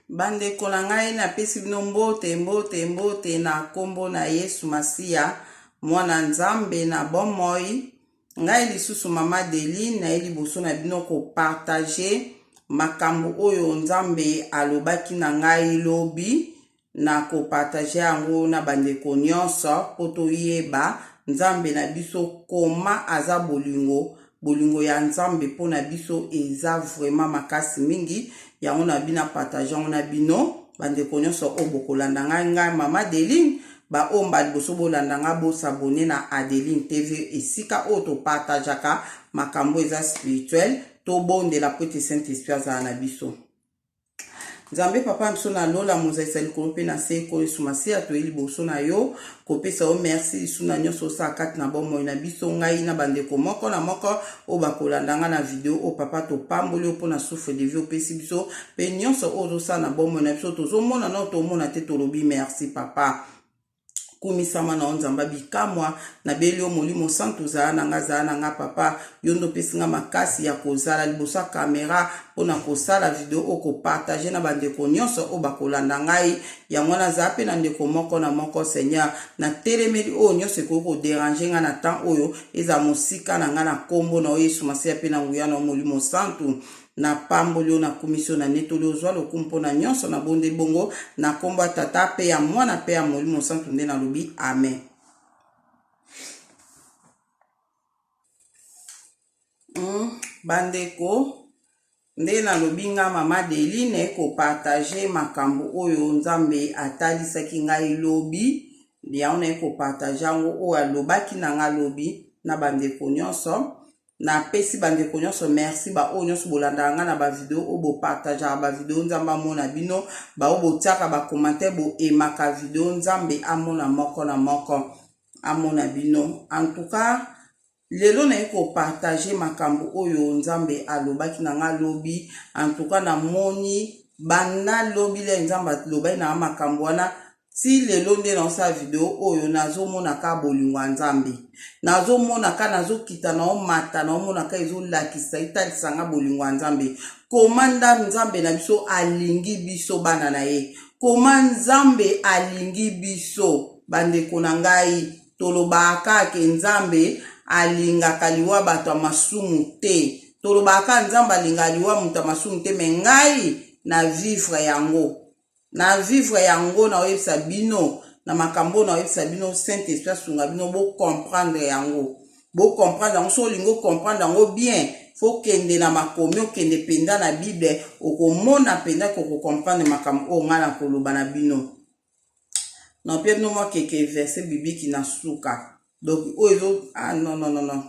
Bande konangai na pesi bino mbote na kombo na Yesu Masia mwana Nzambe na bomoi. Ngai lisusu mama Deline na liboso na bino ko partager makambo oyo Nzambe alobaki na ngai lobi na ko partager yango na bandeko nyonso poto yeba Nzambe na biso koma aza bolingo ya Nzambe po na biso eza vraiment makasi mingi yango na bina partager na bino bandeko nyonso obokolanda ngai mama Deline ba omba liboso bolanda nga bo s'abonner na Adeline TV esika oto partageaka makambo eza spirituel to bonde la pote Saint-Esprit za na biso. Nzambe papa mso na lola mozaisa likolo pe na se ko Yesu Masia to liboso na yo ko pesa o merci lisu na nyonso sa kati na bomoi na biso ngai na bandeko moko na moko o bakolanda nga na video o papa to pamboli po na souffle de vie o pesi biso pe nyonso o sa na bomoi na biso to zo mona na to mona te to lobi merci papa. Kumisama na Nzamba bikamwa na belio molimo santu za na nga papa yondo pesinga makasi ya kozala libosa kamera pona kosala video oko partager na bandeko nyonso o bakolanda ngai yango na zape na ndeko moko na moko Seigneur na telemeli o nyonso ko déranger nga na temps oyo eza musika na nga na kombo na Yesu Masia pe na nguya na molimo santu na pambolio na komisio na netolo zwa lokumpo na nyonso na bonde bongo na kombo tata pe ya mwana pe ya molimo santu nde na lobi amen. Bandeko nde na lobi nga mama Deline ko partager makambo oyo Nzambe atalisaki ngai lobi ya ona ko partager ngo o alobaki na nga lobi na bandeko nyonso na pesi bandeko nyonso merci ba o nyonso bolanda nga na ba video o bo partager ba video Nzamba mona bino ba o bo tiaka ba commentaire bo emaka video Nzambe amona moko na moko amona bino. En tout cas lelo na ko partager makambo oyo Nzambe alobaki na nga lobi. En tout cas na moni bana lobi le Nzamba lobai na makambo wana si lelo nde na sa video oyo nazo mona ka bolingo Nzambe nazo mona ka nazo kita na mata na mona ka ezo lakisa italisa nga bolingo Nzambe komanda Nzambe na biso alingi biso bana na ye koma Nzambe alingi biso bandeko na ngai tolobaka ke Nzambe alinga kaliwa bato masumu te tolobaka Nzambe alinga liwa muta masumu te me ngai na vivre yango na oyebisa bino na makambo na oyebisa bino Saint-Esprit sunga bino bo comprendre yango so lingo comprendre yango bien faut kende na makomi okende penda na Bible okomona penda ko comprendre makambo o ngana koloba na bino na pe no mo keke verset biblique na suka donc oyo non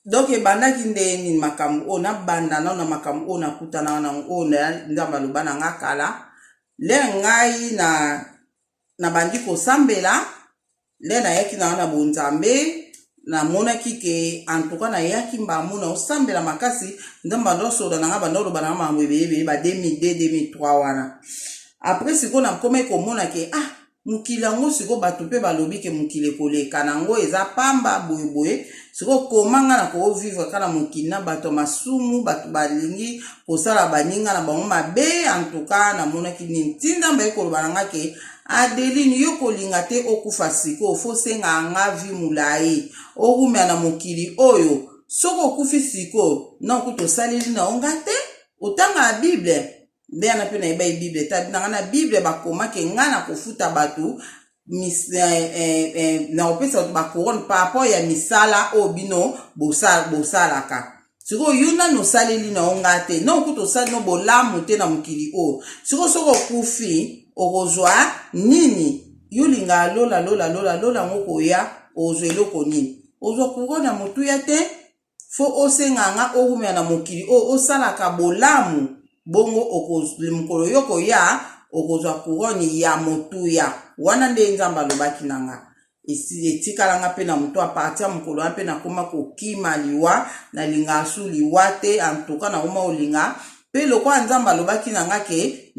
donc ebandaki ndeni makambo o na banda na makambo o na kutana na o na Nzamba loba na ngakala le ngai na bandi ko sambela le na yaki na bonzambe na mona kike en tout cas na yaki mba mona osambela makasi Nzamba loso na nga bando loba na mambo ebebe ba 2002 2003 wana après siko na kome ko mona ke mukilango siko bato pe balobi ke mukile koleka nango eza pamba boyeboye siko komanga na ko vivre kana mukina bato masumu bato balingi kosala baninga na bango mabe en tout cas na mona kini tinda mba ekoloba nanga ke Adeline yo kolinga te okufa siko fo senga nga vi mulai okumya na mukili oyo soko okufi siko na kuto saleli na ongate otanga Bible nde na pe na eba Bible tabi na Bible bakoma ke ngana kofuta batu na opesa ba couronne par rapport ya misala obino bosalaka siko yuna no saleli na ongate no kuto sali no bolamu te na mukili o siko kufi okozwa nini yulinga lola ngoko ya ozweloko nini ozwa couronne mutu ya te fo osenganga okumya na mukili o osalaka bolamu bongo okozlimukolo yoko ya okozwa couronne ya motu ya wana nde Nzamba lobaki nanga etikala nga pe na mutu a partir mukolo pe na koma kokima liwa na linga asu liwa te en tout cas na koma olinga pe lokwa nzamba lobaki na nga ke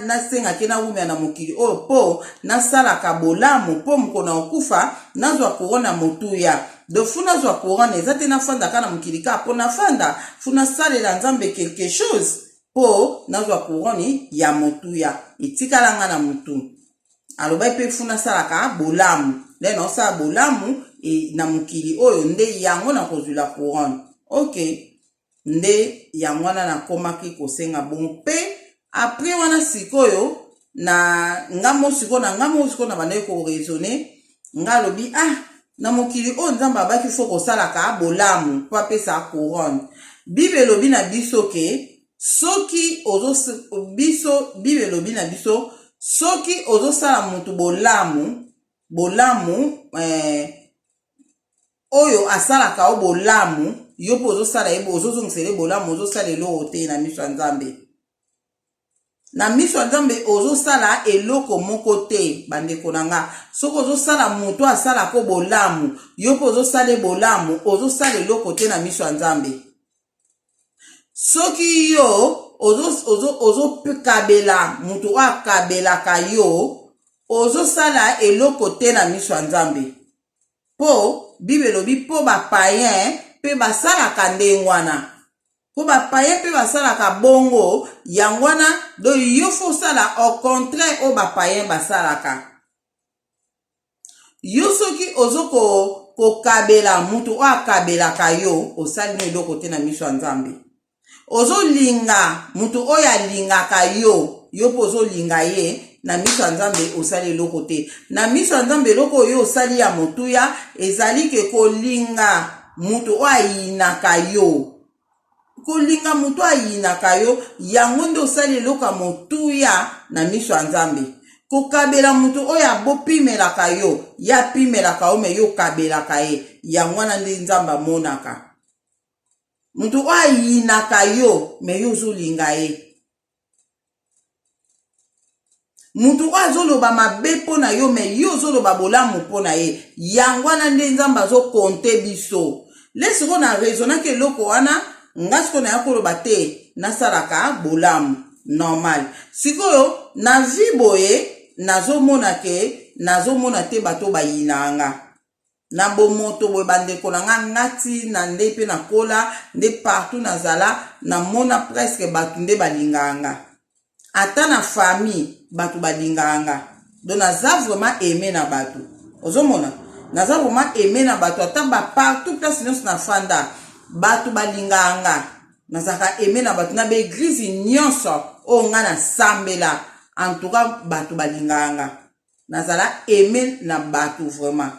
nasenga ke na wumia na mokili oyo po nasalaka bolamu po mokona okufa nazwa korona motuya do funa zwa korona eza te nafandaka na mokili ka po nafanda funa salela nzambe quelque chose po nazwa koroni ya motuya etikalanga na mutu alobai pe funa salaka bolamu leno osala bolamu na mokili oyo nde yango na kozwila korona ok nde yango wana nakomaki kosenga bongo pe apres wana sikoyo na ngamo sikoyo na bandaki koresone nga lobi na mokili oyo nzambe abaki fo kosalaka bolamu po apesa korone bible elobi na biso ke soki bible elobi na biso soki ozosala mutu bolamu oyo asalaka o bolamu yo po ozosala ye ozozongisele bolamu ozosala eloko te na miso ya nzambe na miso ya nzambe ozosala eloko moko te bandeko na nga soki ozosala mutu asalaka bolamu yo po ozosala bolamu ozosala eloko te na miso ya nzambe soki yo ozokabela mutu oyo akabelaka yo ozosala eloko te na miso ya nzambe po bible elobi po bapayen mpe basalaka ndenge wana po bapayen mpe basalaka bongo yango wana do yo fo osala au contraire oyo bapayen basalaka yo soki ozokokabela mutu oyo akabelaka yo osali na eloko te na miso ya nzambe ozolinga mutu oyo alingaka yo po ozolinga ye na miso ya nzambe osali eloko te na miso ya nzambe eloko oyo osali ya motuya ezali ke kolinga mutu oyo ayinaka yo kolinga mutu ayinaka yo yango nde osali eloko ya motuya na miso ya nzambe kokabela mutu oyo abopimelaka yo yapimelaka yo me yo kabelaka ye yango wana nde nzambe amonaka mutu oyo ayinaka yo me yo ozolinga ye mutu oyo azoloba mabe mpo na yo me yo ozoloba bolamu mpo na ye yango wana nde nzambe azokonte biso lesiko na raisonnaki eloko wana nga sikoyo naya koloba te nasalaka bolamu normal sikoyo na vi boye nazomona te bato bayinanga na bomoto boye bandeko na nga ngati na nde mpe nakola nde partout nazala namona presque bato nde balinganga ata na famille bato balinganga donc naza vraiment aimé na bato ozomona naza vraiment aimé na bato ata partout place nyonso na fanda bato balinganga nazaka aimé na bato na baeglise nyonso oyo nga nasambela en tout cas bato balinganga nazala aimé na bato vraiment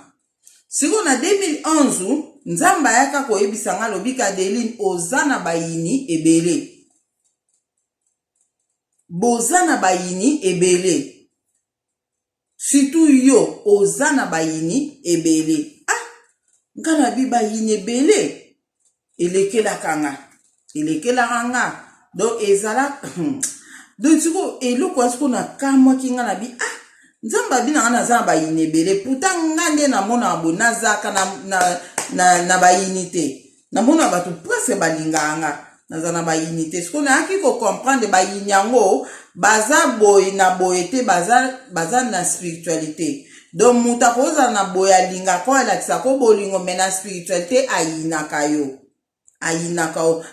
siko na 2011 nzambe ayaka koyebisa nga lobika Adeline oza na bayini ebele boza na bayini ebele surtout yo oza na bayini ebele nga na bi bayini ebele elekelaka nga donc ezala donc siko eloko asiko na kamwaki nga na bi nzamba bina nga naza na bayini ebele pourtant nga nde namona bo nazaka na bayini te namona bato presque balinganga naza na bayini te siko nayaki kocomprendre bayini yango baza boye na boye te baza na spiritualité donc mutu akozala na boye alingaka oyo alakisaka bolingo me na spiritualité ayinaka yo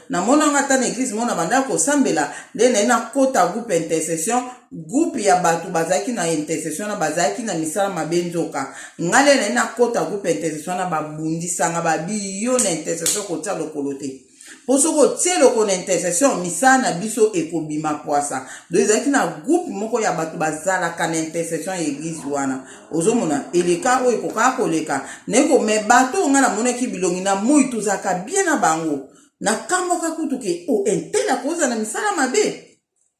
namonanga ata na eglise mona bandaki kosambela nde naye nakota groupe intercession groupe ya bato bazalaki na intercession na bazalaki na misala mabe nzoka nga nde naye nakota groupe intercession na babundisanga babi yo na intercession kotia lokolo te po soki otie lokolo na intercession misala na biso ekobima pwasa donc ezalaki na groupe moko ya bato bazalaka na intercession ya eglise wana ozomona eleka oyo ekokaka koleka naye me bato nga namonaki bilongi na moi tozalaka bien na bango nakamboka kutuke entela koza na misala mabe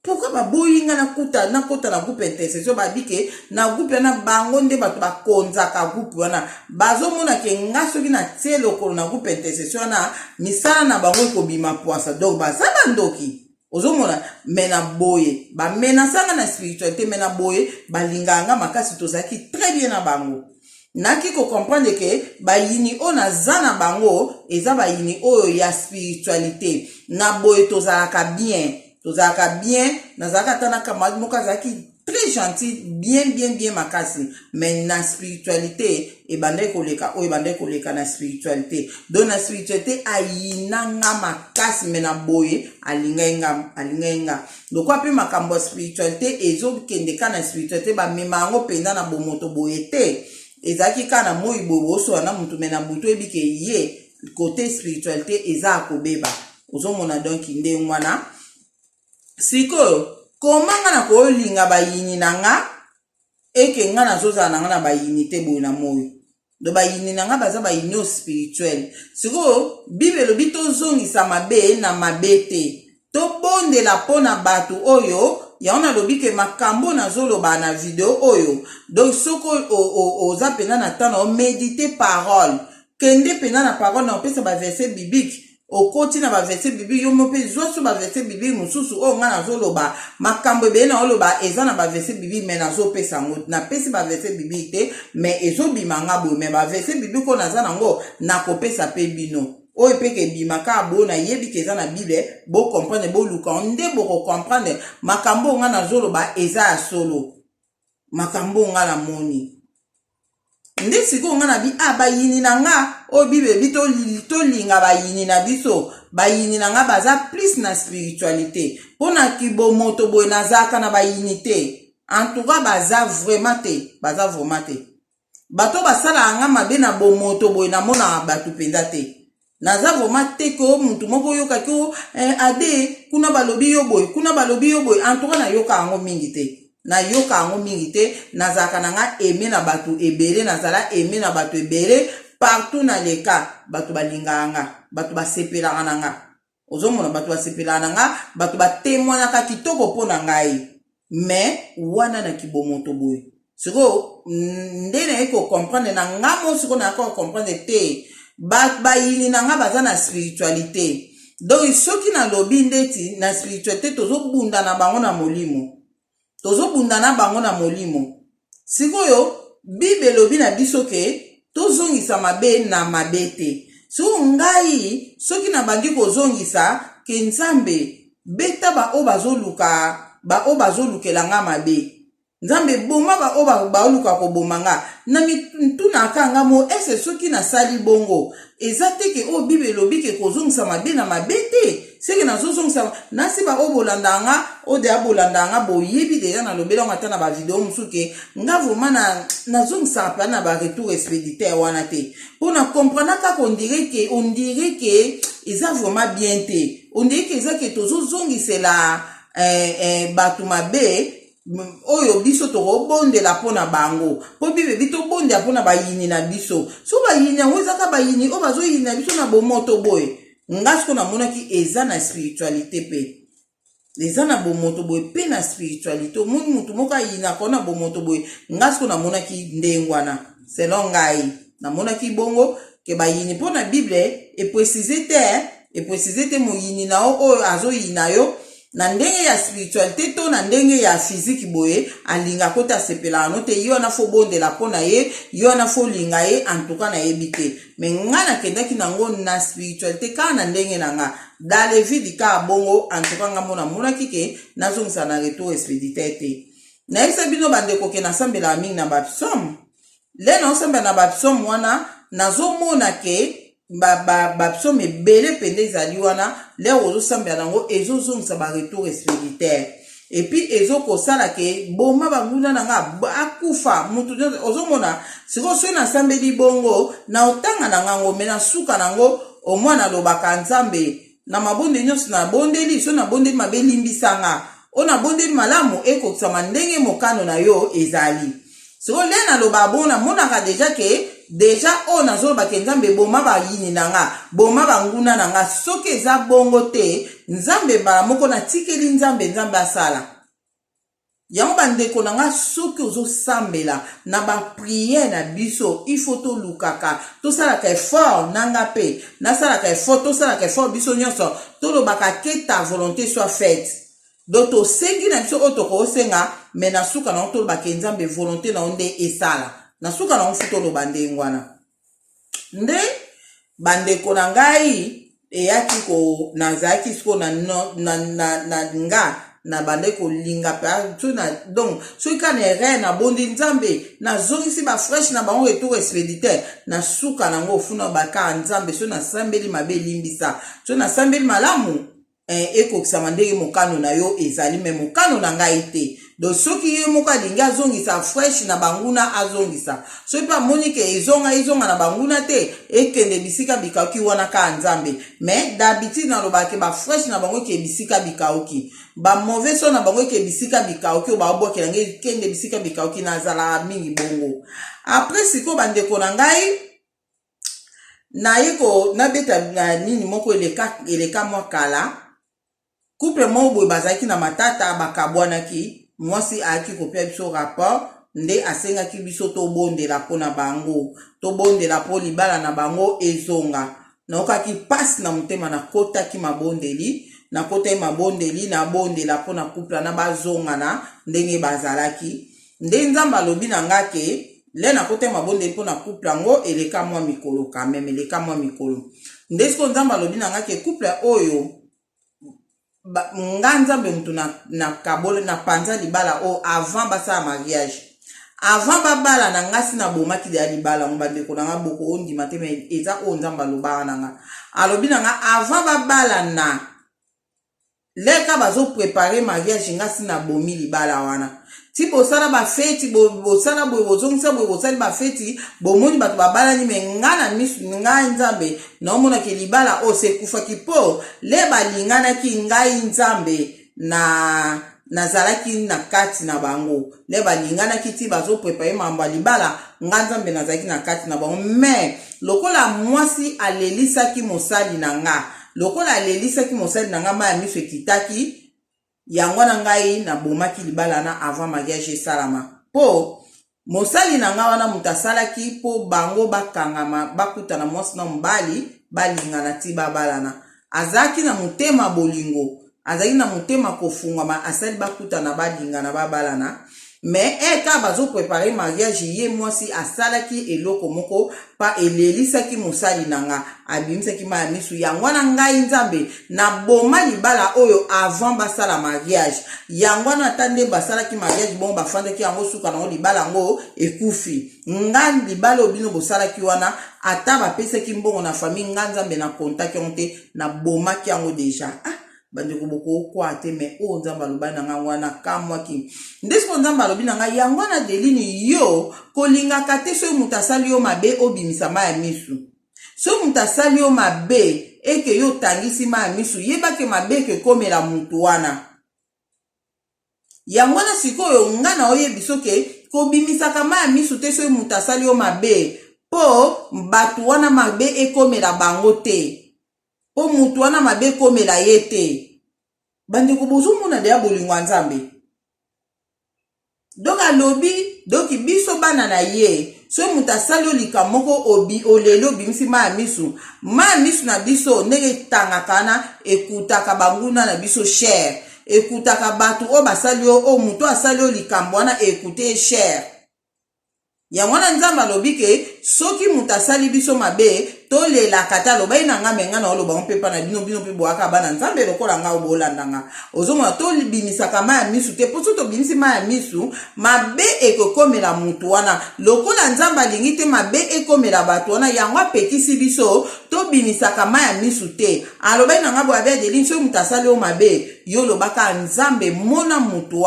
pourquoi baboyinga nakota na groupe intercession babike na groupe wana bango nde bato bakonzaka groupe wana bazomona ke nga soki na tie lokolo na groupe intercession wana misala na bango ekobima pwasa donc baza bandoki ozomona mena boye bamenasanga na spiritualité mena boye balinganga makasi tozalaki très bien na bango naki ko comprendre que bayini o na zana bango eza bayini oyo ya spiritualité na boye tozalaka bien nazalaka tana camarade moko azalaki très gentil bien makasi mais na spiritualité ebandaki koleka oyo ebandaki koleka na spiritualité donc na spiritualité ayinanga makasi mais na boye alingainga lokwa mpe makambo ya spiritualité ezokendeka na spiritualité bamema yango mpenza na bomoto boye te ezalaki kaka na moi boye bosola na mutu me na butu ebike ye côté spiritualité eza akobeba ozomona donc ndenge wana sikoyo komanga na kolinga bayini nanga eke nga nazozala nanga na bayini te boye na moi do bayini nanga baza bayini spirituel sikoyo bible elobi tozongisa mabe na mabe te tobondela mpo na bato oyo yango nalobi ke makambo nazoloba na video oyo donc soko oza pena na temps na omedite parole kende pena na parole na opesa baverset biblique okoti na baverset biblique yo mpe zwa so baverset biblique mosusu oyo nga nazoloba makambo ebele na oloba eza na baverset biblique me nazopesa yango napesi baverset biblique te me ezobima nga boye me baverset biblique oyo naza nango nakopesa mpe bino oyo peke bimaka bo na yebi ke eza na bible bo comprendre bo luka nde boko comprendre makambo nga nazoloba eza ya solo makambo nga na moni nde siko nga na bi bayini na nga oyo bible bitolinga bayini na biso bayini na nga baza plus na spiritualité mpona kibomoto boye nazaka na bayini te en tout cas baza vraiment te bato basala nga mabe na bomoto boye namona bato mpenza te naza vraiment te ko mutu moko yoka ko ade kuna balobi yo boy en tout cas na yoka yango mingi te nazaka nanga eme na batu ebele nazala eme na batu ebele partout na leka batu balinganga batu basepelanga nanga ozomona batu basepelanga nanga batu batémoignaka kitoko pona ngai mais wana na kibomoto boy siko ndene eko comprendre na ngamo siko na ko comprendre te bayini nanga baza na spiritualité donc soki na lobi ndeti na spiritualité tozobunda na bango na molimo sikoyo bible lobi na biso ke tozongisa mabe na mabe te so ngai soki na bandi kozongisa ke nzambe beta o bazolukela nga mabe nzambe boma baoluka koboma nga na mituna kanga mo ese soki na sali bongo eza teke o bible elobi ke kozongisa mabe na mabe te seke nazozongisa nasi baobolandanga ode abolandanga boyebi deja nalobela ngo ata na bavideo mosusu ke nga vraimen nazongisaka mpa na baretour expéditaire wana te mpo na comprendre kaka ondire ke eza vraiment bien te ondire ke eza ke tozozongisela bato mabe oyo biso tokobondela mpona bango mpo bible bitobondela mpona bayini na biso so bayini yango ezaka bayini oyo bazoyini na biso na bomoto boye nga siko namonaki eza na spiritualité mpe eza na bomoto boye mpe na spiritualité omoni mutu moko ayinaka na bomoto boye nga siko namonaki ndenge wana selon ngai namonaki bongo ke bayini mpo na bible eprécise te moyini na oyo azoyina yo na ndenge ya spiritualité to na ndenge ya physique boye alinga kota sepela no te yo na fo bondela pona ye yo na fo linga ye en tout cas na yebite mais nga na kendaki nango na spiritualité ka na ndenge nanga dans les vies ka bongo en tout cas nga mona kike nazongisa na retour expéditaire te na yebisa bino bandeko ke nasambela mingi na bapsaume le na osambela na bapsaume wana nazomona ke bapsaume ebele pende ezali wana lero ozosambela nango ezozongisa baretour expéditaire epuis ezokosala ke boma banguna nanga akufa mutu ozomona sikoyo soki nasambeli bongo na otanga na ngango me na suka nango omwana alobaka nzambe na mabonde nyonso nabondeli so nabondeli mabe elimbisanga o nabondeli malamu ekokisama ndenge mokano na yo ezali sikoyo le naloba bona monaka deja o nazoloba ke nzambe boma bayini nanga boma banguna nanga soki eza bongo te nzambe mbala moko natikeli nzambe asala yango bandeko nanga soki ozosambela na bapriere na biso ifo tolukaka tosalaka effort nanga pe nasalaka effort tosalaka effort biso nyonso tolobaka ke ta volonté soit faite donc tosengi na biso oyo tokosenga me na suka na tolobaka nzambe volonté na nde esala na suka na mfuto lo bande ngwana nde bande kona ngai eyaki ko nazaki siko na nga na bande ko linga pa tuna donc so ikane re na bondi nzambe na zongisi ba fresh na bango retour expéditeur na suka nango funa baka nzambe so na sambeli mabe limbisa so na sambeli malamu ekokisama ndenge mokano na yo ezali me mokano na ngai te donc soki ye moko alingi azongisa fresh na banguna azongisa soki mpe amoni ke ezonga na banguna te ekende bisika bikauki wana ka nzambe mais d'habitude nalobaki ba fresh na bango ke bisika bikauki ba mauvais so na bango ke bisika bikauki o baobwakela ngai ekende bisika bikauki nazala mingi bongo après siko bandeko na ngai nayeko nabeta nini moko eleka mwa kala couple mo boye bazalaki na matata bakabwanaki mwasi ayaki kopia biso rapport nde asengaki biso tobondela mpona bango tobondela mpo libala na bango ezonga naokaki pasi na motema nakotaki mabondeli nabondela mpona couple na bazongana ndenge bazalaki nde nzambe alobi na nga ke le nakotaki mabondeli mpona couple yango eleka mwa mikolo kameme eleka mwa mikolo nde siko nzambe alobi na nga ke couple oyo nga nzambe mutu na kabole na panza libala o avant basala mariage avant babala na ngasi na bomaki ya libala ngobandeko na nga boko ondima te me eza o nzambe alobaka na nga alobi na nga avant babala na leka bazo prepare mariage ngasi na bomi libala wana ti bosala bafeti bosala boye bozongisa boye bosali bafeti bomoni bato babalani me nga na misu ngai nzambe naomonaki libala o sekufaki mpo le balinganaki ngai nzambe nazalaki na kati na bango le balinganaki ti bazoprepare mambo ya libala nga nzambe nazalaki na kati na bango me lokola mwasi alelisaki mosali na nga maya miso ekitaki yango na ngai na bomaki libala na avant mariage esalama po mosali na nga wana mutu asalaki po bango bakangama bakutana mwasi na mobali balingana ti babalana azalaki na motema bolingo azalaki na motema kofungama asali bakutana balingana babalana mais eka bazo prepare mariage ye mwasi asalaki eloko moko pa elelisaki mosali na nga abimisaki maya misu yango na ngai nzambe na boma libala oyo avant basala mariage yango na tande basalaki mariage bon bafandaki yango suka nango libala yango ekufi nga libala obino bosalaki wana ata bapesaki mbongo na famille nga nzambe na kontaki yango te na bomaki yango deja bandeko boko kwa te me o nzamba loba na nga wana kamwaki ndesiko nzamba lobi na nga yango na delini yo kolingaka te so mutu asali yo mabe obimisa maya misu so mutu asali yo mabe eke yo tangisi maya misu yebake mabe eke komela mutu wana yango na sikoyo nga na oyebi so ke kobimisaka maya misu te so mutu asali yo mabe po bato wana mabe ekomela bango te po mutu wana mabe komela ye te bandeko bozomona deya bolingo ya nzambe donc alobi doki biso bana na ye so mutu asali yo likambo moko oleli obimisi maya misu na biso ndenge etangaka wana ekutaka banguna na biso cher ekutaka bato oyo basali yo o mutu asali yo likambo wana ekute cher yango wana nzambe alobi ke soki mutu asali biso mabe tolelaka te alobai na nga menga na oloba mpe mpa na bino mpe boyaka bana nzambe lokola nga obolandanga ozomona tobimisaka maya misu te mpo so tobimisi maya misu mabe ekokomela mutu wana lokola nzambe alingi te mabe ekomela bato wana yango apekisi biso tobimisaka maya misu te alobai na nga boya bia delini so mutu asali yo mabe yo lobaka nzambe mona mutu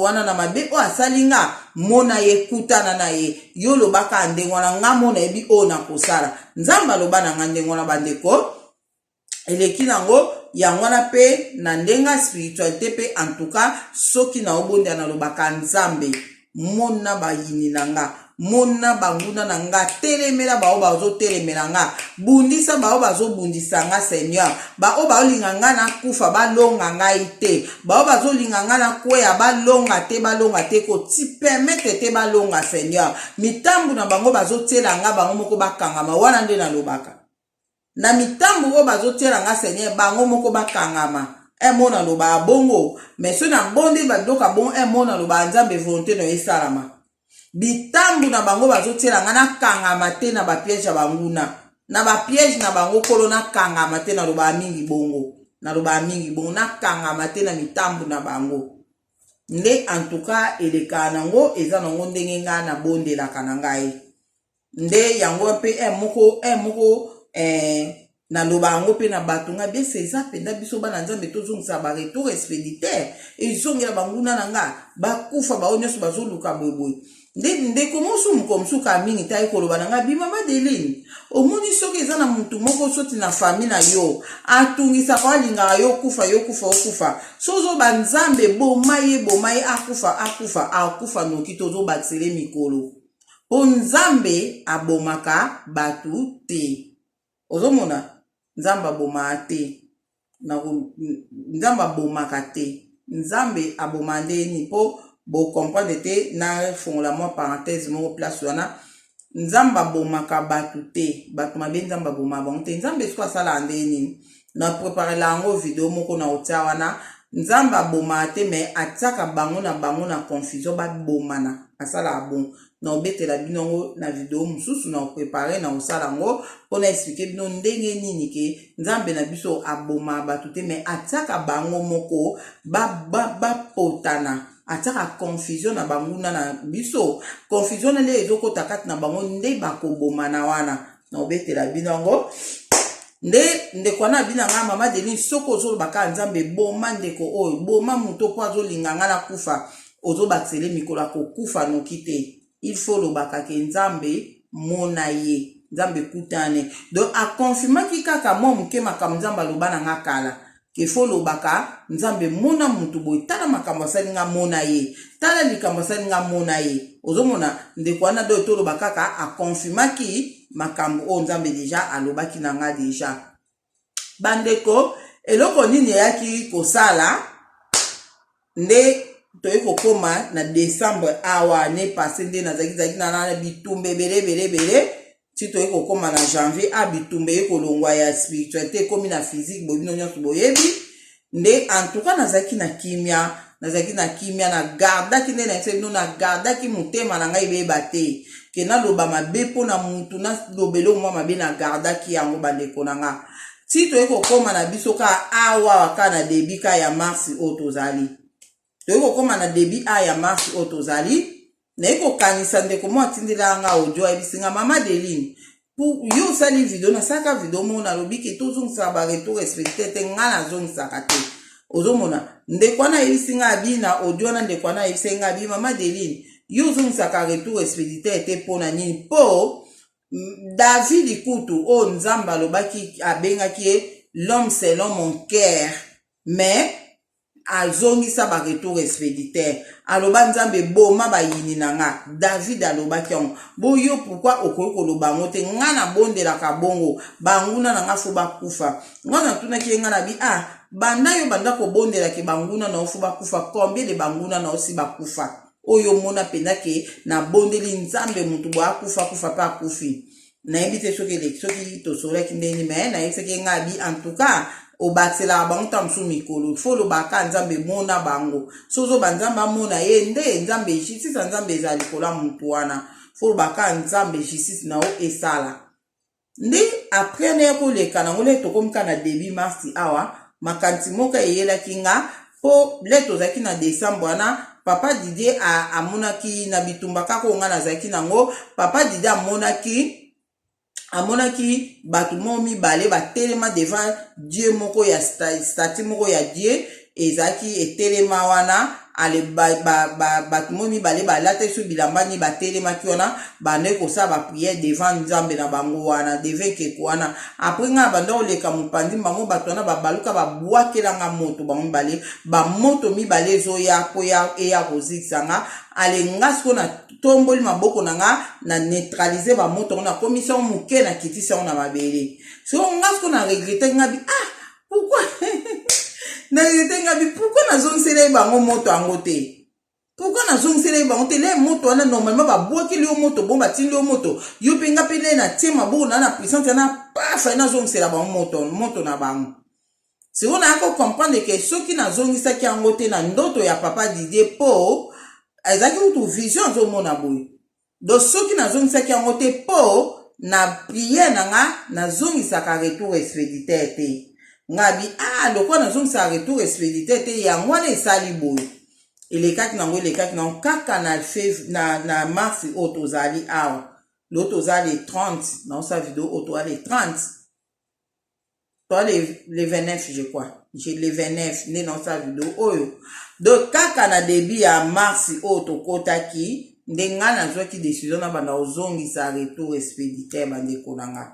wana na mabe o asali nga mona ye kutana na ye yo lobaka ndenge wana nga mona yebi o na kosala nzamba loba na nga ndenge wana bandeko eleki nango yango wana pe na ndenga spiritualité pe en tout cas soki na obonda na lobaka nzambe mona bayini na nga mona banguna na nga telemela bao bazotelemela nga bundisa bao bazobundisa nga Seigneur bao baolinga nga na kufa balonga ngai te bao bazolinga nga na kweya balonga te ko ti permettre te balonga Seigneur mitambu na bango bazotiela nga bango moko bakangama wana nde na lobaka na mitambu o bazotiela nga Seigneur bango moko bakangama mona loba bongo mais so na bonde badoka bon mona loba nzambe volonté no esalama bitambu na bango bazotiela nga na kangama te na bapiège ya banguna na bapiège na bango kolo na kangama te na loba mingi bongo na kangama te na mitambu na bango nde en tout cas eleka nango eza nango ndenge nga na bondelaka na ngai nde yango mpe moko na loba yango mpe na bato nga bie seza penda biso bana nzambe tozongisa baretour expéditaire ezongela banguna na nga bakufa bao nyonso bazoluka boyeboye nde ndeko mosu mosuka mingi ta ekoloba na nga bimama Deline omoni soki eza na mutu moko soti na fami na yo atungisaka alingaka yo kufa sozoba nzambe boma ye akufa noki tozobakisele mikolo po nzambe abomaka batu te ozomona nzambe abomaka te nzambe abomaka te nzambe aboma ndeni po comprendre te na fongola mwa parenthèse moko place wana nzambe abomaka batu te batu mabe nzambe abomaka bango te nzambe soki asala ndeni na preparela yango video moko na otia wana nzambe abomaka te me atiaka bango na confusion babomana asala bon na obetela bino na video mosusu na prepare na osala ngo pona expliquer bino ndenge nini ke nzambe na biso aboma batu te me atiaka bango moko potana atiaka confusion na banguna na biso confusion ele ezokota kati na bango nde bakobomana wana na obetela bino ngo ndeko na bina nga mama Deline soko ozolobaka nzambe boma ndeko oyo boma muto po azolinganga na kufa ozobakisele mikolo akokufa noki te il faut lobaka ke nzambe mona ye nzambe kutane donc akonfirmaki kaka mwa moke makambo nzambe aloba na nga kala ke faut lobaka nzambe mona mutu boye tala makambo asali nga mona ye tala likambo asali nga mona ye ozomona ndeko wana do tolobaka kaka akonfirmaki makambo o nzambe deja alobaki na nga deja bandeko eloko nini eyaki kosala nde toye kokoma na décembre awa ne passé nde nazaki na bitumba ebele ti toye kokoma na janvier bitumba ekolongwa ya spiritualité ekomi na physique bobino nyonso boyebi nde en tout cas nazaki na kimia na gardaki nde na bino na gardaki motema na ngai beyeba te ke naloba mabe mpo na mutu nalobele mwa mabe na gardaki yango bandeko na nga ti toye kokoma na biso ka awa ka na debi ka ya mars oyo tozali toye kokoma na debi ya mars oyo tozali naye kokanisa ndeko mwa atindela nga audio ayebisinga mama Deline yo osali video nasalaka video moko nalobi ke tozongisaka baretour expéditaire te nga nazongisaka te ozomona ndeko wana ayebisinga abi na audio wana ndeko wana ayebisinga abi mama Deline yo ozongisaka retour expéditaire te mpo na nini po David Kutu oyo nzambe alobaki abengaki ye l'homme selon mon cœur mais azongisa ba retour expéditaire aloba nzambe boma bayini na nga David alobaki yango boyo pourquoi okoki koloba ngo te nga na bondelaka bongo banguna na nga fo bakufa nga na tunaki nga na bi banda yo banda kobondelaki banguna na ofu bakufa combien de banguna na osi bakufa oyo mona penda ke na bondeli nzambe mutu bo akufa pa akufi nayebi te soki tosolaki ndeni me nayebisaki nga bi en tout cas obakisela bango ta mosusu mikolo fo lobaka nzambe mona bango sozoba nzambe amona ye nde nzambe justice nzambe eza likolo ya mutu wana fo lobaka nzambe justice na o esala nde apres naye koleka nango le tokomika na début mars awa makanisi moko eyelaki nga po le tozalaki na décembre wana papa Didier amonaki na bitumba kaka nga nazalaki nango papa Didier amonaki batu mo mibale batelema devant Dieu moko ya statue moko ya Dieu ezalaki etelema wana ale batu mo mibale balata so bilambani batelemaki wana bande kosala bapriere devant nzambe na bango wana devant keko wana apres nga banda oleka mopandi bango bato wana babaluka babwakelanga moto bango mibale bamoto mibale ezoya po eya kozikisa nga ale nga siko na tomboli maboko na nga na neutralize bamoto ngo na komisa moke na kitisa ngo na mabele so nga siko na regrete nga bi pourquoi na regrete nga bi pourquoi nazongisela bango moto yango te pourquoi nazongisela bango te le moto wana normalement babwakeli yo moto bon batindi yo moto yo mpe nga mpe le na tie maboko na puissance na pafa nazongisela bango moto na bango siko nayako comprendre ke soki nazongisaki yango te na ndoto ya papa Didier po ezalaki kutu vision azomona boye do soki nazongisaki yango te po na priere nanga nazongisaka retour expéditeur te ngabi lokwa nazongisaka retour expéditeur te yango wana esali boye elekaki nango kaka na mars oyo tozali awa lo tozali 30 naosa video oyo toali 30 toali le 29 je crois le 29 nde naosa video oyo donc kaka na début ya mars oyo tokotaki nde nga nazwaki décision na banda ozongisa retour expéditeur bandeko na nga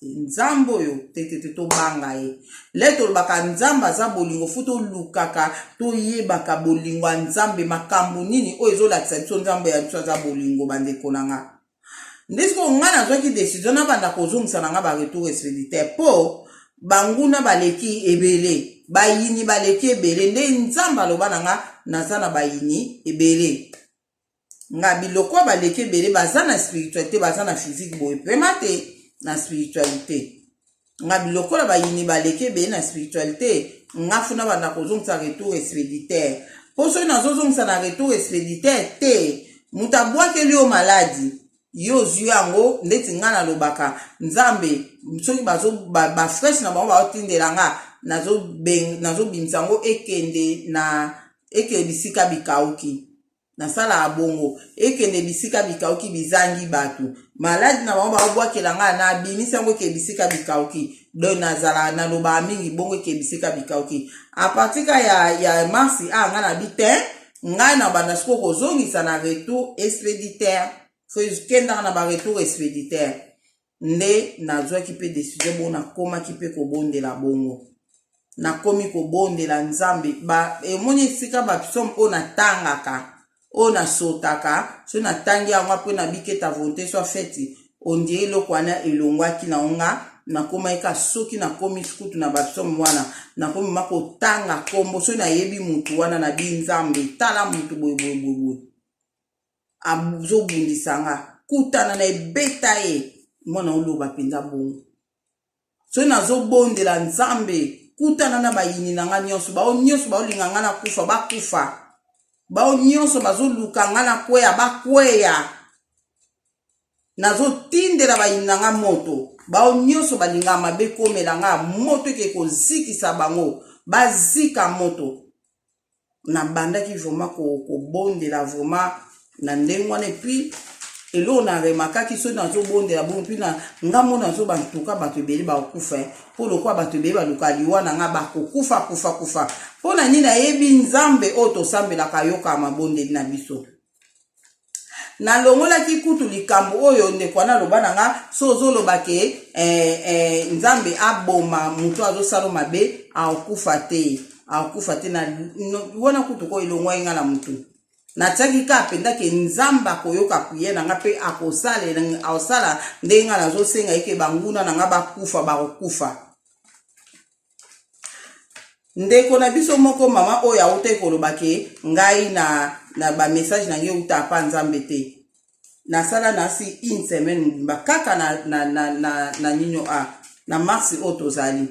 nzambe oyo tete tobanga ye le tolobaka nzambe aza bolingo fu tolukaka toyebaka bolingo ya nzambe makambo nini oyo ezolakisa biso nzambe ya biso aza bolingo bandeko na nga nde siko nga nazwaki décision na banda kozongisa na nga baretour expéditeur mpo banguna baleki ebele bayini baleki ebele nde nzambe aloba na nga naza na bayini ebele nga biloko baleki ebele baza na spiritualité baza na physique boye pema te na spiritualité nga biloko la bayini baleki ebele na spiritualité nga funa banda kozongisa retour expéditeur mpo soki nazozongisa na retour expéditeur te moto abwakeli yo maladi yo ozwi yango ndeti nga nalobaka nzambe soki bafresh na bango baotindela nga nazobimisa yango ekende bisika bikauki nasala abongo ekende bisika bikauki bizangi bato maladi na bango baobwakela nga na abimisi yango eke bisika bikauki do nazala naloba mingi bongo eke bisika bikauki apartika ya marsi nga na bite ngai na banda siko kozongisa na retour expéditeur kendaka na baretour expéditeur nde nazwaki mpe décision bongo nakomaki mpe kobondela bongo nakomi kobondela nzambe emoni esika bapiso oyo natangaka oyo nasotaka so natangi yango mpe nabiketa volonté so feti ondie eloko wana elongwaki na nga nakoma eka soki nakomi kutu na bapiso mwana nakomi makotanga kombo so nayebi mutu wana na binzambe tala mutu boye azobundisa nga kutana na ebeta ye mwana oloba mpenza bongo so nazobondela nzambe kutana na bayini na nga nyonso nyonso baolinga nga na kufa bakufa bao nyonso bazoluka nga na kweya bakweya nazotindela bayini na nga moto bao nyonso balinga mabe komela nga moto eke kozikisa bango bazika moto na bandaki vraiment kobondela vraiment na ndenge wana epuis elo na remakaki so nazobondela bongo mpi na nga mona nazobantuka bato ebele bakokufa mpo lokwa bato ebele baluka liwa na nga bakokufa mpo na nini nayebi nzambe oyo tosambelaka yoka mabondeli na biso nalongolaki kutu likambo oyo ndeko wana aloba na nga so ozoloba ke nzambe aboma moto azosala mabe akokufa te na wana kutu ko elongwa nga na motu natiaki ka apendaki nzambe akoyoka kuye na nga mpe akosala ndenge nga nazosenga eke banguna na nga bakokufa ndeko na biso moko mama oyo auta koloba ke ngai na bamessage na nge uta apa nzambe te nasala nasi une semaine mobimba kaka na nino na marsi oyo tozali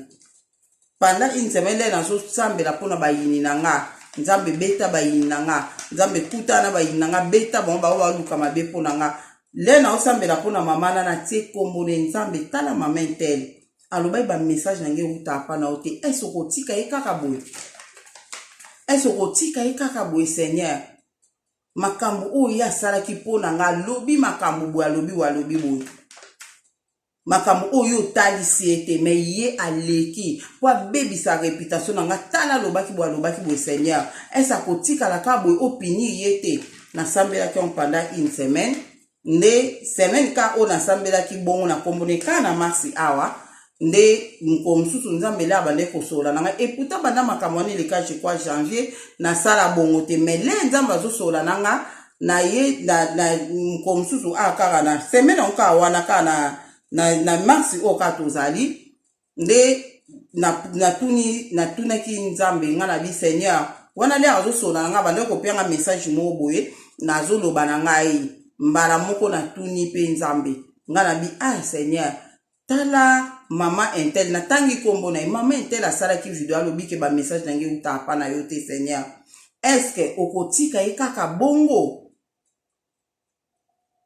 pendant une semaine le nazosambela mpona bayini na nga nzambe beta bayini na nga nzambe kutana bayini na nga beta bango bao baluka mabe mpona nga le naosambela mpona mama na natie kombo ne nzambe tala mama intele alobai bamessage na nge uta apa na yo te ese okotika ye kaka boye seigneur makambo oyo ye asalaki mpona nga alobi makambo boye alobi boye makambo oyo otalisi ete me ye aleki po abebisa reputation na nga tala alobaki boye seigneur ese akotikalaka boye opini ye te nasambelaki on pendant une semaine nde semaine ka oyo nasambelaki bongo na kombone ka na marsi awa nde mosusu nzambe le abande kosola na nga eputa banda makambo wana eleka je crois janvier nasala bongo te me le nzambe azosola na nga na ye na mosusu kaka na semaine onka wana ka na marsi oyo ka tozali nde natunaki nzambe nga na bi seigneur wana le azosola na nga bande kopianga message moko boye nazoloba na ngai mbala moko natuni mpe nzambe nga na bi seigneur tala mama intel natangi kombo na ye mama intel asalaki video alobi ke bamessage na nge uta apa na yo te seigneur eske okotika ye kaka bongo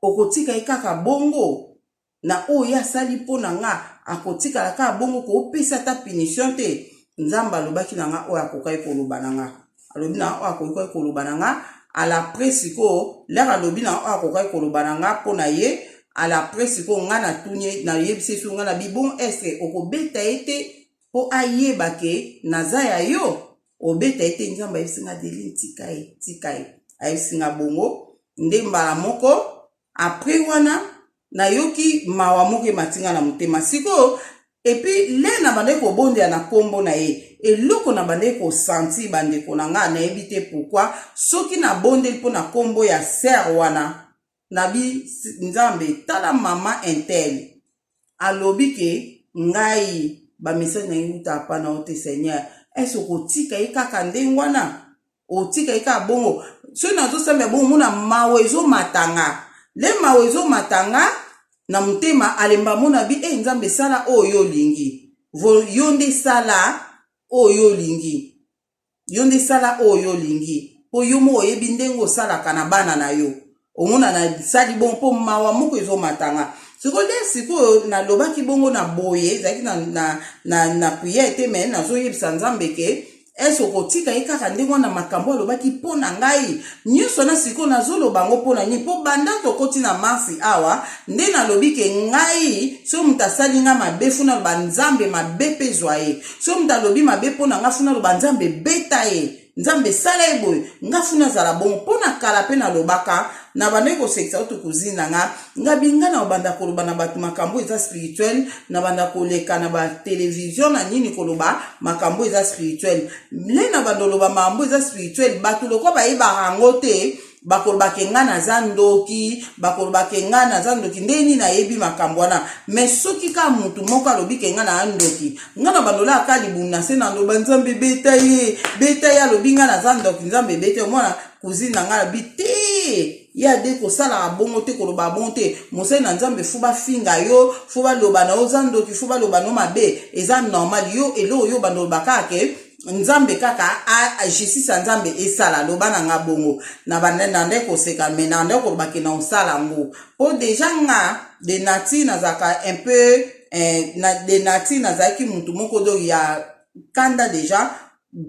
okotika kaka bongo na oya sali po na nga akotika la ka bongo ko pesa ta punition te nzamba lobaki na nga oya kokai koloba na nga alobi na oya kokai koloba na nga à la presse ko lera lobi na oya kokai koloba na nga po na ye à la presse ko nga na tunye na yebise su nga na bibon est okobeta ete po ayeba ke nazaya yo obeta ete nzamba yesinga Deline tikae ayesinga bongo nde mbala moko après wana na yoki mawa moke matinga na mutema siko epi le na bande ko bonde na kombo na ye eloko na bande ko senti bande ko na nga na ebite pourquoi soki na bonde po na kombo ya ser wana nabi nzambe tala mama intel alobi ke ngai ba message na yuta pa na ote Seigneur est-ce ko tika kaka ndengwana otika ika bongo so na zo sembe bongo muna mawezo matanga le mawezo matanga na mutema alemba mona bi nzambe sala oyo lingi yonde sala oyo lingi yonde sala oyo lingi po yomo oyebi ndengo sala kana bana na yo omona na sali bon po mawa moko ezo matanga siko na lobaki bongo na boye zaki na prière te mais na zo yebisa nzambe ke eso kotika kaka ndenge na makambo alobaki po na ngai nyuso na siko na zolo bango po na nyi po banda to koti na marsi awa nde na lobike ngai so mutasali nga mabe funa banzambe mabe pezwaye so mutalobi mabe po na nga funa banzambe beta ye nzambe sala eboy nga funa zala bon po na kala pe na lobaka na bande ko seksa oto kuzina nga binga na banda koloba na batu makambo eza spirituel na banda koleka na ba television na nini koloba makambo eza spirituel le na bando loba makambo eza spirituel batu loko ba yeba rango te bakoloba kenga na zandoki bakoloba kenga na zandoki ndeni na yebi makambo wana mais soki ka mutu moko alobi kenga na andoki nga na bandola akali buna se na loba nzambe beta ye alobi nga na zandoki nzambe beta mwana kuzina nga bite ya de ko sala bongo te koloba bongo te mose na nzambe fuba finga yo fuba loba na ozandoki fuba loba no mabe eza normal yo elo yo bandola kake nzambe kaka a jisisa nzambe esala loba na nga bongo na bandende ko seka mais na ndeko baki na osala ngo po déjà nga de nati na zaka un peu na de nati na zaki muntu moko do ya kanda déjà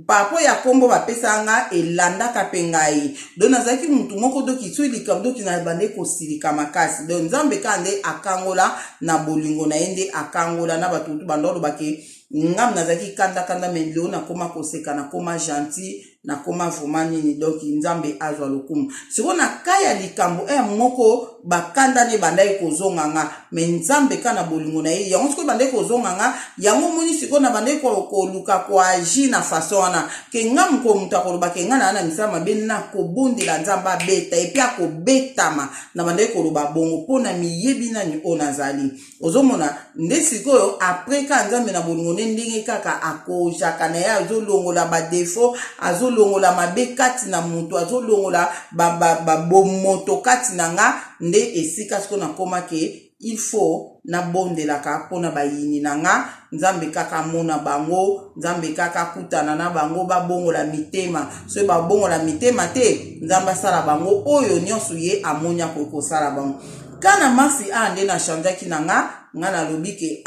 papo ya kombo bapesa nga elanda kapengai do nazaki muntu moko do kituli kamdo kina bande ko silika makasi do nzambe kande akangola na bolingo na ende akangola na batutu bandolo baki ngam nazaki kanda melio na koma koseka na koma gentil na koma vraiment nini donc nzambe azwa lokumu siko na kaya likambo moko bakanda ne bandai kozonga nga me nzambe kana bolingo na ye yango siko bandai kozonga nga yango moni siko na bandai ko luka ko agi na façon wana ke ngam ko muta ko loba ke ngana na misama be na ko bondela nzamba beta et puis ko betama na bandai ko loba bongo pona miyebi na ni onazali ozomona nde siko après ka nzambe na bolingo ndenge kaka akojaka na ya azolongola ba défaut azolongola mabe kati na mutu azolongola ba bomoto kati na nga nde esika siko na koma ke il faut na bondela ka pona bayini na nga nzambe kaka mona bango nzambe kaka kutana na bango ba bongola mitema so ba bongola mitema te nzamba sala bango oyo nyonso ye amonya ko sala bango kana masi ande na chanjaki na nga na lobike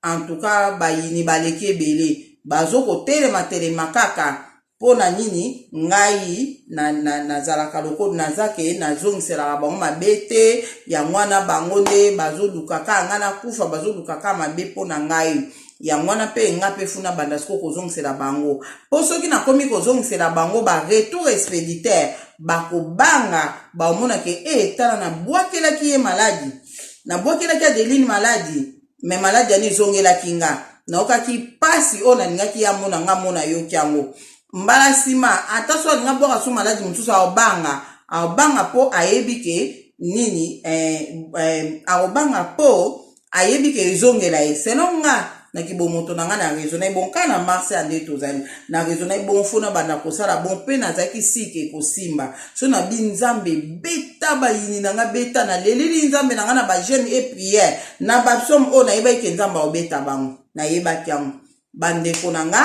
en tout cas bayini baleke bele bazoko telema kaka pona nini ngai na zalaka loko nazake na zongisela bango mabete ya mwana bango nde bazoluka ka ngana kufa bazoluka ka mabe pona ngai ya mwana pe ngape funa banda siko kozongisela bango po soki na komi kozongisela bango ba retour expéditeur bakobanga baomona ke tala na bwakelaki ye maladi na bwakelaki Adeline maladi me maladi ani zongelaki nga na okaki pasi ona ningaki ya mona nga mona yo kyango mbala sima ataso nga boka so maladi mutusa obanga po ayebike nini obanga po ayebike zongela ye selonga na kibomoto na nga na raisonner bon kana marse ande tozali na raisonner bon fona bana kosala bon pe na zaki sike kosimba so na binzambe beta bayini na nga beta na leleli nzambe na nga na ba jeune et prière na bapsom o na yeba ke nzamba obeta bango na yeba kyango bande ko na nga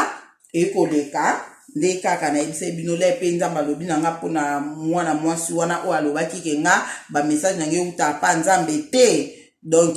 ekoleka nde kaka na yebisa bino le pe nzambe alobi na nga mpona mwana mwasi wana oyo alobaki ke nga bamessage na ngai euta pa nzambe te. Donc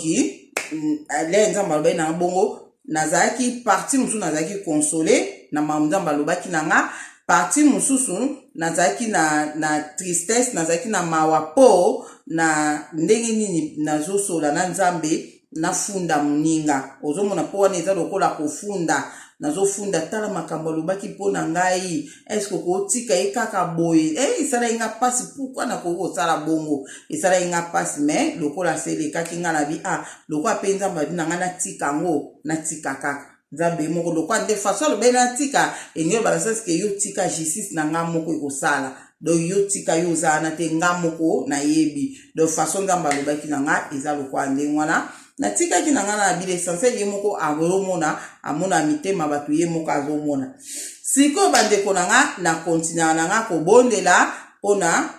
le nzambe alobai na nga bongo nazalaki parti mosusu nazalaki console na makambo nzambe alobaki na nga, parti mosusu nazalaki na tristesse, nazalaki na mawa po na ndenge nini nazosola na nzambe nafunda moninga. Ozomona po wana eza lokola kofunda, nazofunda tala makambo alobaki mpo na ngai, eske kotika ye kaka boye esala nga pasi, pourquoi nakoki kosala bongo, esala nga pasi, mais lokola selekaki nga na bi lokola mpe nzambe abi na nga natika yango, natika kaka nzambe moko lokola nde faso alobai natika enyo balasaske yo tika justice na nga moko ekosala. Donc yo tika yo ozala te nga moko nayebi. Donc faso nzambe alobaki na nga eza lokola ndenge wana natikaki na nga na bile essentiel ye moko azomona, amona mitema bato ye moko azomona. Siko bandeko na nga na kontinua na nga kobondela mpona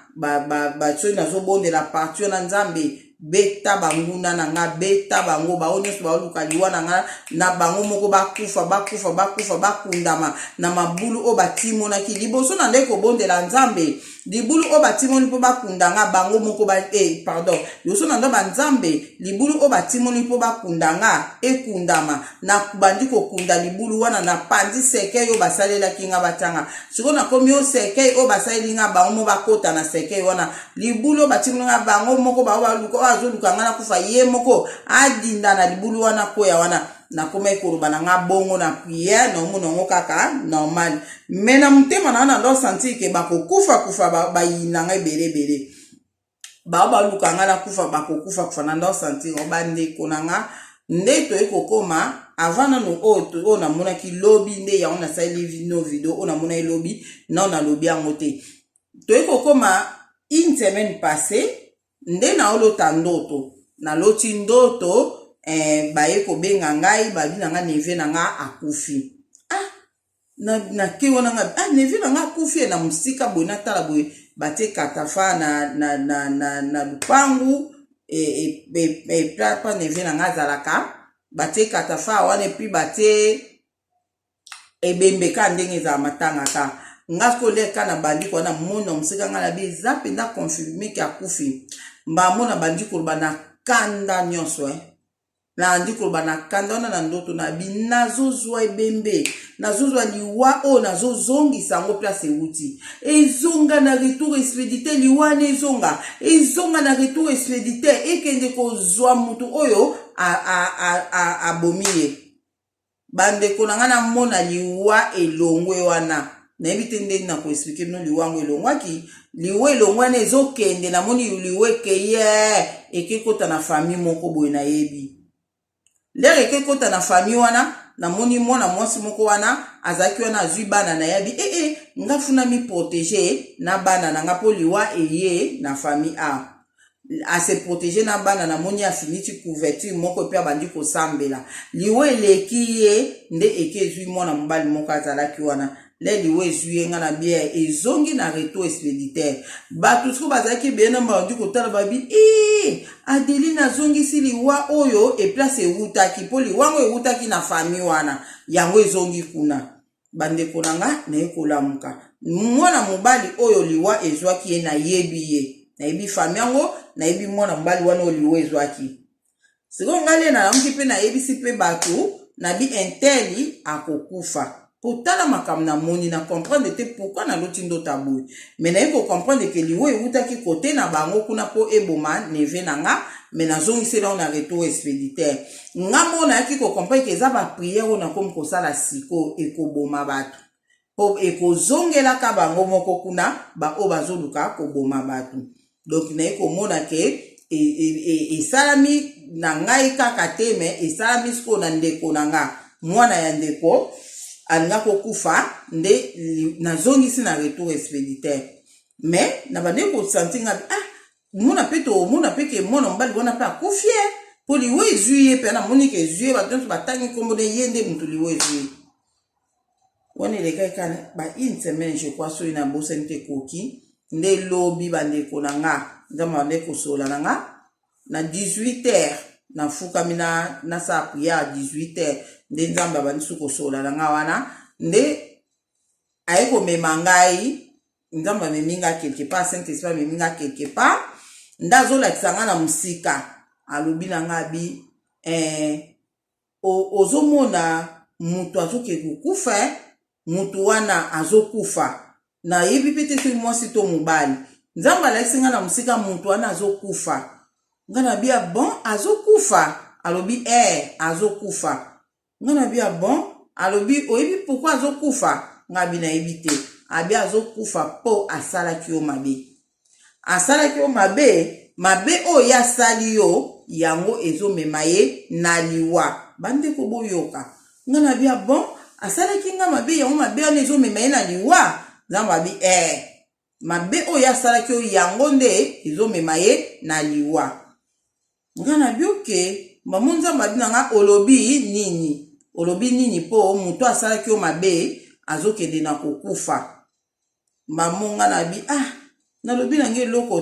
bato nazobondela parti na nzambe beta banguna na nga, beta bango bao nyonso baoluka liwa na nga na bango moko bakufa bakundama na mabulu o batimonaki liboso na nde kobondela nzambe. Libulu o batimoni mpo bakundanga bango moko pardon, liboso na ndo banzambe libulu o batimoni mpo bakundanga ekundama na bandi kokunda libulu wana na pandi seke yo basalelaki nga batanga. Siko na komi o seke o basaleli nga bango mo bakota na seke wana libulu o batimoni nga bango moko bao baluka azoluka nga na kufa ye moko adinda na libulu wana koya wana na koma ekoloba na nga bongo na prière na omona ngo kaka normal. Mais na mutema na ndo sentir ke bakokufa bayina nga ebele bao baluka nga na kufa bakokufa na ndo sentir bandeko na nga nde toye kokoma avant nano oyo namonaki lobi nde yango nasali video oyo namona elobi na nalobi yango te. Toye kokoma une semaine passée nde naolota ndoto, naloti ndoto baye kobenga ngai babi na nga neve na nga akufi. Na kewa na nga neve na nga akufi na musika boye natala boye bate katafa na lupangu pa neve na nga zalaka bate katafa wana epi bate ebembeka ndenge za matanga ka ngasko leka na bandi kwa na mona musika nga na beza penda confirmer ki akufi mba mona bandi koloba na kanda nyonso na ndi koloba na kanda wana na ndoto na binazozwa ebembe nazozwa liwa o nazozongisa yango place euti ezonga na retour expédité liwa na ezonga na retour expédité ekende kozwa mutu oyo abomi ye. Bandeko na nga na mona liwa elongwe wana nayebi te ndenge na koexplike bino liwa yango elongwaki liwa elongwana ezokende na moni liwa ekeye ekekota na famille moko boye nayebi lere ekekota na famille wana na moni mwana mwasi moko wana azaki wana azwi bana na yabi nga funa mi protéger na bana na nga po liwa eye na famille se protéger na bana na moni afiniti couverture moko pe abandi kosambela liwa eleki ye nde ekezwi mwana mobali moko azalaki wana le liwa ezwi nga na bia ezongi na retour expéditaire bato siko bazalaki bien na bandi kotala babi Adeline azongisi liwa oyo e place ewutaki po liwa ngo ewutaki na famille wana yango ezongi kuna. Bandeko na nga na ekolamuka mwana mobali oyo liwa ezwaki ye na yebi famille yango na yebi mwana mobali wana oyo liwa ezwaki siko ngale na lamuki pe na yebisi pe bato na bi inteli akokufa. Potala makambo na moni na comprendre te pourquoi na loti ndota boye mais na yeko comprendre ke liwa ewutaki kote na bango kuna po eboma neve na nga mais nazongisela na retour expéditaire nga mona yaki ko comprendre ke eza ba prière na komi kosala siko ekoboma bato po ekozongelaka bango moko kuna o bazoluka koboma bato. Donc na yeko mona ke esalami na ngai kaka te mais esalami siko na ndeko na nga mwana ya ndeko alinga kokufa nde nazongisi na retour expéditaire mais na bande ko sentir nga mona peke mona mbali wana pa akufie po liwe ezwi pe na moni ke ezwi batonto batangi kombo de yende mutu liwe ezwi wana leka kana ba une semaine je crois so ina bosa nte koki nde lobi bande ko nanga ndama nde ko sola nanga na 18h na fukami na sa prière 18h nde nzamba banisu kosola nanga wana nde aiko memangai nzambe ameminga quelque part Saint-Esprit ameminga quelque part ndazo lakisanga na musika alobi na ngabi ozomona mutu azoke kukufa mutu wana azokufa na yebi pete soki mwasi to mobali nzambe alakisinga na musika mutu wana azokufa nga na bia bon azokufa alobi azokufa nga na bia bon alobi oyebi pourquoi azokufa nga bi na yebi te abi azokufa po asalaki yo mabe asalaki yo mabe oyo asali yo yango ezomema ye na liwa bandeko boyoka nga na bia bon asalaki nga mabe yango mabe wana ezomema ye na liwa nzambe abi mabe oyo asalaki yo yango nde ezomema ye na liwa nga na bioke mamu nzambe abi na nga olobi nini po mutu asalaki yo mabe azokende na kokufa mamu nga na bi nalobi na nge eloko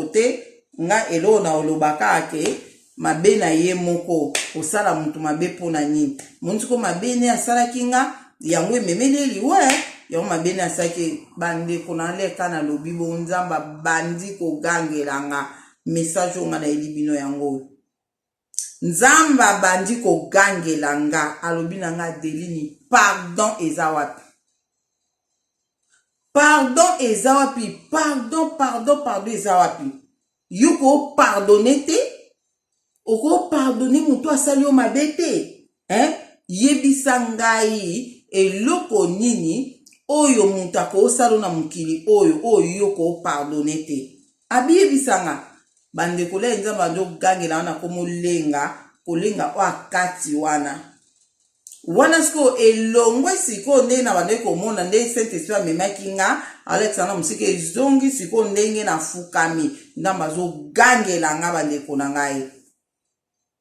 te nga elo na olobaka ake mabe na ye moko osala mutu mabe pona nini montuko mabe ne asalaki nga yango ememeli liwa yango mabe ne asalaki bandeko na leka na lobi bo nzamba bandi kogangelanga message nga na elibino yango nzamba bandi kogangelanga alobi na nga delini pardon eza wapi pardon eza wapi yuko pardonne te oko pardonne mutu asali yo mabe te yebisa ngai eloko nini oyo mutu akosala na mokili oyo yoko pardonne te abi yebisanga bandeko le nzambe azogangela wana kolenga o akati wana siko elongwe siko ndenge na bandeko komona nde Saint-Esprit amemaki nga Alexandre musika ezongi siko ndenge na fukami nzambe azogangela nga bandeko na ngai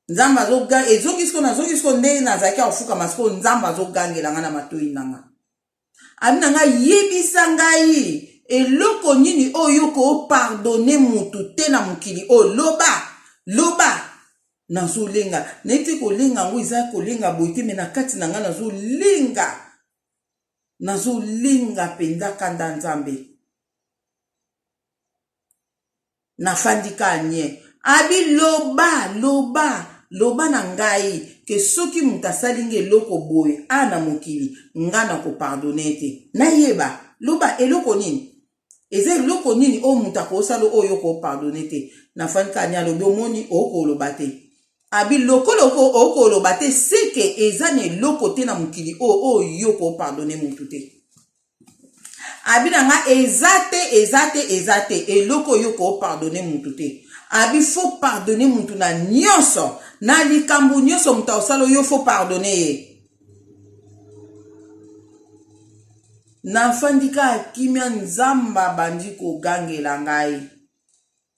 nzambe ezongi siko ndenge nazalaki akofukama siko nzambe azogangela nga na matoi na nga abi na ngai yebisa ngai eloko nini oyo kopardone mutu te na mokili oyo loba nazolenga neti kolenga yango eza kolenga boye te me na kati na nga nazolenga mpenza kanda nzambe nafandika anye abi loba na ngai ke soki mutu asali nga eloko boye na mokili nga na kopardone te nayeba loba eloko nini eza eloko nini oyo mutu akosala oyo kopardone te nafandika anye alobi omoni okoloba te abi lokoloko okoloba te seke eza na eloko te na mokili oyo yoko pardonne mutu te abi na nga eza te eloko yoko pardonne mutu te abi fo pardonne mutu na nyonso na likambo nyonso mutu osala yo fo pardonne ye nafandika kimia nzamba bandi kogangela ngai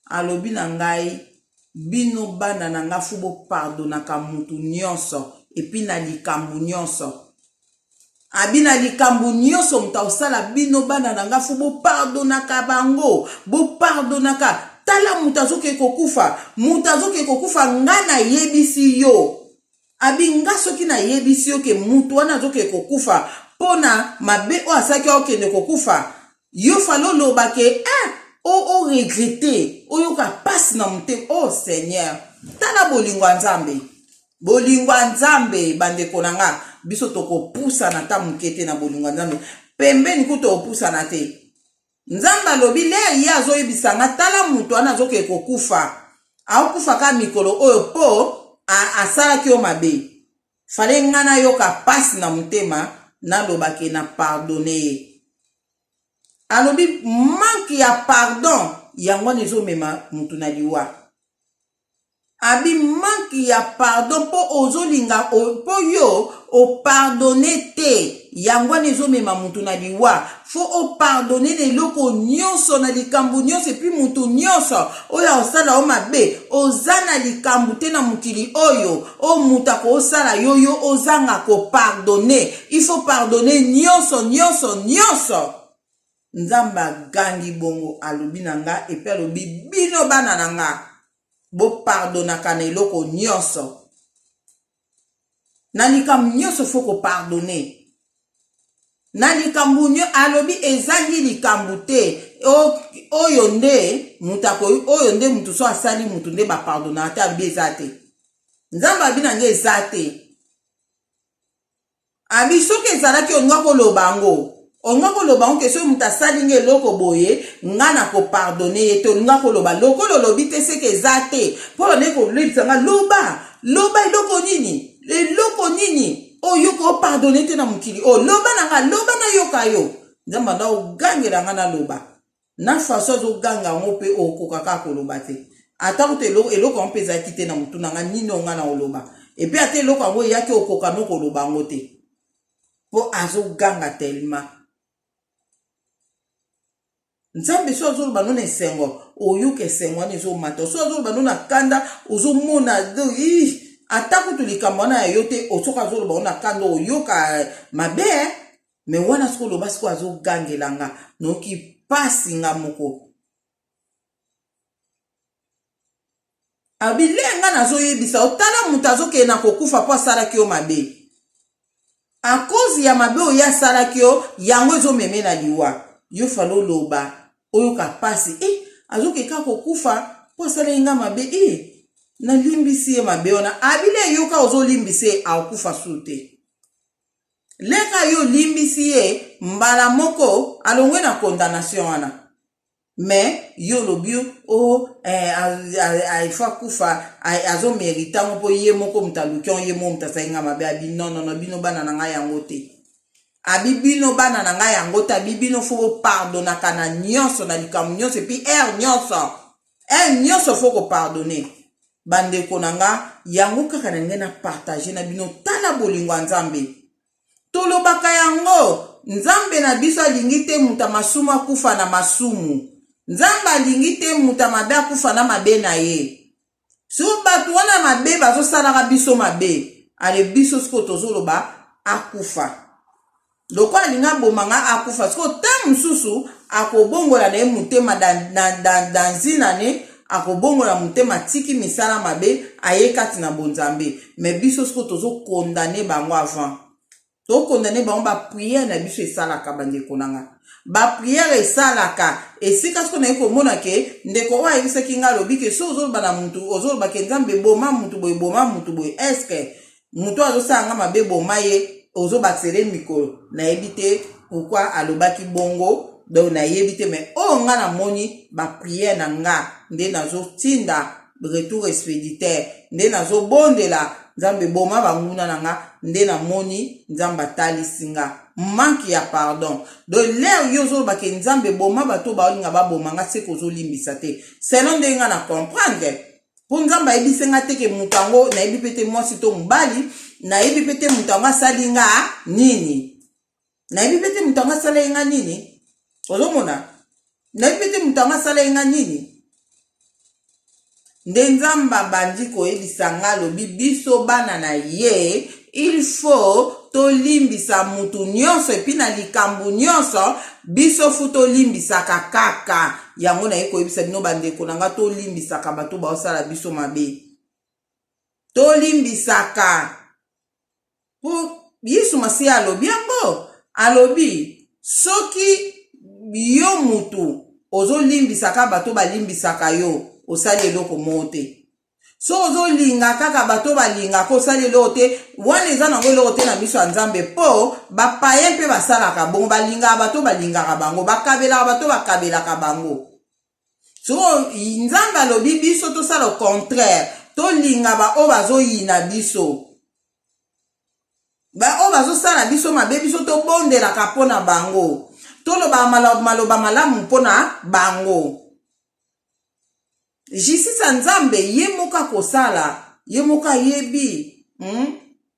alobi na ngai bino bana na nga fubo pardonaka mutu nyonso epi na likambo nyonso abi na likambo nyonso mutu osala bino bana na nga fubo pardonaka bango bo pardonaka tala mutu azoke kokufa nga na yebisi yo abi nga soki na yebisi yo ke mutu wana azoke kokufa pona mabe o asaki okende kokufa yo falo lobake o regrete oyoka pasi na mute Seigneur tala bolingwa nzambe bandeko na nga biso tokopusa na ta mukete na bolingwa nzambe pembeni kuto opusa te nzambe alobi le ye azoyebisa nga tala mutu wana azoke kokufa aokufa ka mikolo oyo po asalaki yo mabe fale nga nayoka pasi na mutema nalobake na pardonne ye alobi manque ya pardon yango nezomema mutu na liwa abi manque ya pardon po ozolinga po yo opardonne te yango nezomema mutu na liwa fo opardonne na eloko nyonso na likambo nyonso epi mutu nyonso oyo osala o mabe oza na likambo te na mokili oyo o mutu akosala yo ozanga kopardonne il faut pardonner nyonso nzamba agangi bongo alobi na nga epe alobi bino bana na nga bo pardonaka na eloko nyonso na likambo nyonso fo kopardone na likambu nyo alobi ezangi likambu te oyo nde mutu so asali mutu nde bapardona ate abi eza te nzambe abi nange eza te abi soki ezalaki olinga koloba ngo olinga koloba ngo ke soki mutu asali nge eloko boye nga na kopardone ye te olinga koloba lokolo olobi te seke eza te mpo nde kolebisa nga loba eloko nini oyo kopardone te na mokili loba na nga loba na yoka yo nzambe anda ogangela nga na loba na faso azoganga ngo mpe okoka kaka koloba te ata kuta eloko yango mpe ezalaki te na motu na nga nini onga na oloba epe ata eloko yango eyaki okoka no koloba ngo te mpo azoganga telema nzambe so azoloba no na esengo oyoka esengo wana ezomata so azoloba no na kanda ozomona ata kutu likambo wana ya yo te osoka azoloba no na kanda oyoka mabe me wana siko oloba siko azogangela nga noki pasi nga moko abilenga nazoyebisa otala mutu azokende na kokufa mpo asalaki yo mabe akozi ya mabe oyo asalaki yo yango ezomeme na liwa yo fala oloba oyoka pasi azokeka kokufa mpo asala nga mabe nalimbisi ye mabe wana abile yoka ozolimbisa ye akufa su te leka yo limbisi ye mbala moko alongwe na condamnation wana me yo lobi aifa kufa azomerita ngo mpo ye moko mutu aluki ye mo mutu asali nga mabe abi nonono bino bana na ngai yango te abi bino bana na ngai yango te abi bino fo bopardonaka na nyonso na likambo nyonso epi nyonso fo kopardone bandeko na nga yango kaka na ngai na partage na bino tala bolingo ya nzambe tolobaka yango nzambe na biso alingi te mutu masumu akufa na masumu nzambe alingi te mutu mabe akufa na mabe na ye so bato wana mabe bazosalaka biso mabe ale biso siko tozoloba akufa loko alinga bomanga akufa siko ta mosusu akobongola na ye motema na nzina ne akobongola motema tiki misala mabe aye kati na bonzambe me biso siko tozokondane bango avant tokondane bango bapriere na biso esalaka bandeko nanga bapriere esalaka esika siko naye komona ke ndeko oyo ayebisaki nga alobi ke so ozoloba na mutu ozoloba ke nzambe boma mutu boye eske mutu azosala nga mabe boma ye ozobakisele mikolo nayebi te pourkui alobaki bongo donc nayebi te me oyo nga namoni bapriere na nga nde nazotinda retour expéditeur nde nazobondela nzambe boma banguna na nga nde namoni nzambe atalisi nga manque ya pardon donc leo yo ozolobake nzambe boma bato baolinga baboma nga seke ozolimbisa te selo nde nga na comprendre mpo nzambe ayebisi nga te ke mutu yango nayebi mpe te mwasi to mobali nayebi mpe te mutu yango asali nga nini nayebi mpe te mutu yango asali nga nini ozomona nayebi mpe te mutu yango asali nga nini nde nzambe abandi koyebisa nga alobi biso bana na ye il faut tolimbisa mutu nyonso epi na likambo nyonso biso fu tolimbisaka kaka yango naye koyebisa bino bandeko na nga tolimbisaka bato baosala biso mabe tolimbisaka po Yesu Masiya alobi yango alobi soki yo mutu ozolimbisaka bato balimbisaka yo osali eloko moko te so ozolinga kaka bato balingaka osali eloko te wana eza nango eloko te na miso ya nzambe mpo bapaye mpe basalaka bongo balingaka bato balingaka bango bakabelaka bato bakabelaka bango so nzambe alobi biso tosala au contraire tolinga baoyo bazoyina biso baoyo bazosala biso mabe biso tobondelaka mpo na bango toloba maloba malamu mpo na bango jisisa nzambe ye moka kosala ye moka yebi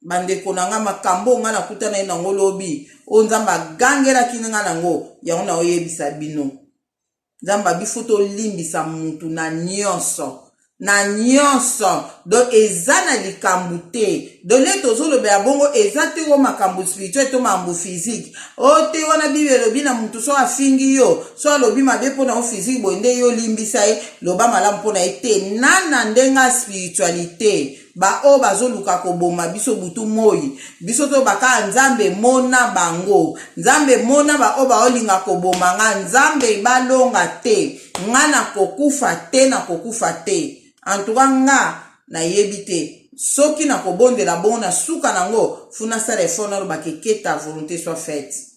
bandeko na nga makambo nga nakutana ye nango lobi o nzambe agangelaki nga nango yango na oyebisa bino nzambe abifu tolimbisa mutu na nyonso donc eza na likambo te donc le tozolobela bongo eza te o makambo spirituel to makambo physique o te wana bible elobi na mutu so afingi yo so alobi mabe mpona o physique boye nde yo olimbisa ye loba malamu mpona ye te nana ndenga spiritualité ba o bazoluka koboma biso butu moi biso to baka nzambe mona bango nzambe mona ba o baolinga koboma nga nzambe balonga te nga na kokufa te en tout cas nga na yebi te soki na kobondela bongo na suka nango funa sala efona lo bakeke ta volonté soit faite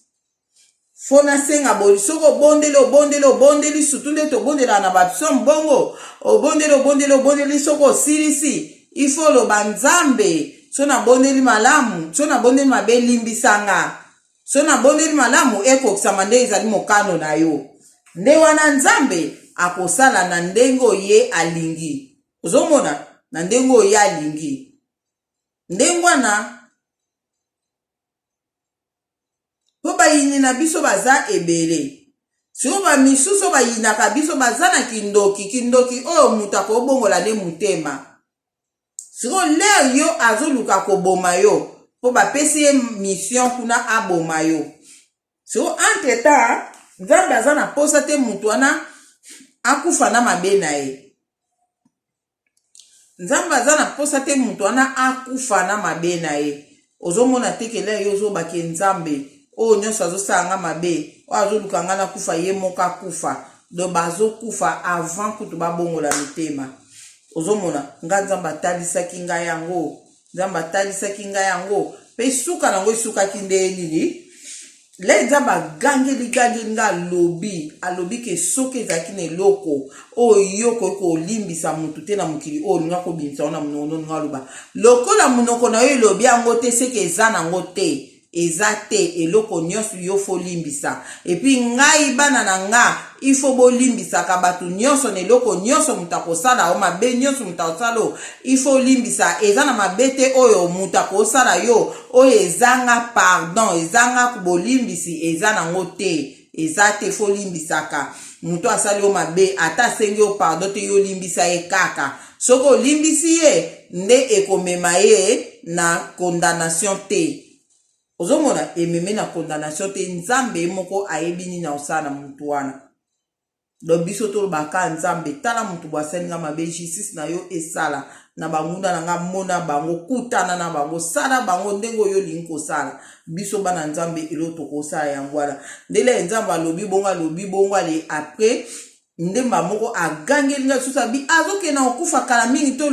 fona senga boli soko bondeli surtout nde tobondela na babiso mbongo obondeli soko silisi ifo loba nzambe so na bondeli malamu so na bondeli mabe limbisanga so na bondeli malamu ekokisama nde ezali mokano na yo nde wana nzambe akosala na ndengo ye alingi ozomona na ndengo ye alingi ndengwana po bayini na biso baza ebele siko bamisusu bayinaka biso baza na kindoki oyo mutu akobongola nde mutema siko leo yo azoluka koboma yo po bapesi ye mission kuna aboma yo siko entre temps nzambe aza na posa te mutu wana akufa na mabe na ye nzambe aza na posa te mutu wana akufa na mabe na ye ozomona tekele yo ozobake nzambe o nyonso azosanga mabe o azoluka nga na kufa ye moka kufa do bazokufa avant kutu babongola mitema ozomona nga nzambe atalisaki ngai yango pe suka nango esukaki nde nini le nzambe agangeli nga alobi ke soki ezalaki na eloko oyo koki kolimbisa mutu te na mokili oyo olinga kobimisa wana monoko olinga aloba lokola monoko na yo elobi yango te seke eza nango te eza te eloko nyonso yo fo limbisa epi ngai bana na nga ifo bolimbisaka bato nyonso na eloko nyonso mutu akosala o mabe nyonso mutu akosala ifo limbisa eza na mabe te oyo mutu akosala yo oyo ezanga pardon ezanga bolimbisi eza nango te eza te fo limbisaka mutu asali yo mabe ata asengi yo pardon te yo limbisa ye kaka soki olimbisi ye nde ekomema ye na condamnation te ozomona ememe na condamnation te nzambe moko ayebi nini osala mutu wana do biso tolobaka nzambe tala mutu bwasalinga mabe justice na yo esala na bangunda na nga mona bango kutana na bango sala bango ndenge oyo olingi kosala biso bana nzambe elo tokosala yango wana ndele nzambe alobi bongo ale après ndemba moko agangelinga lisusu abi azokenda kokufa kala mingi to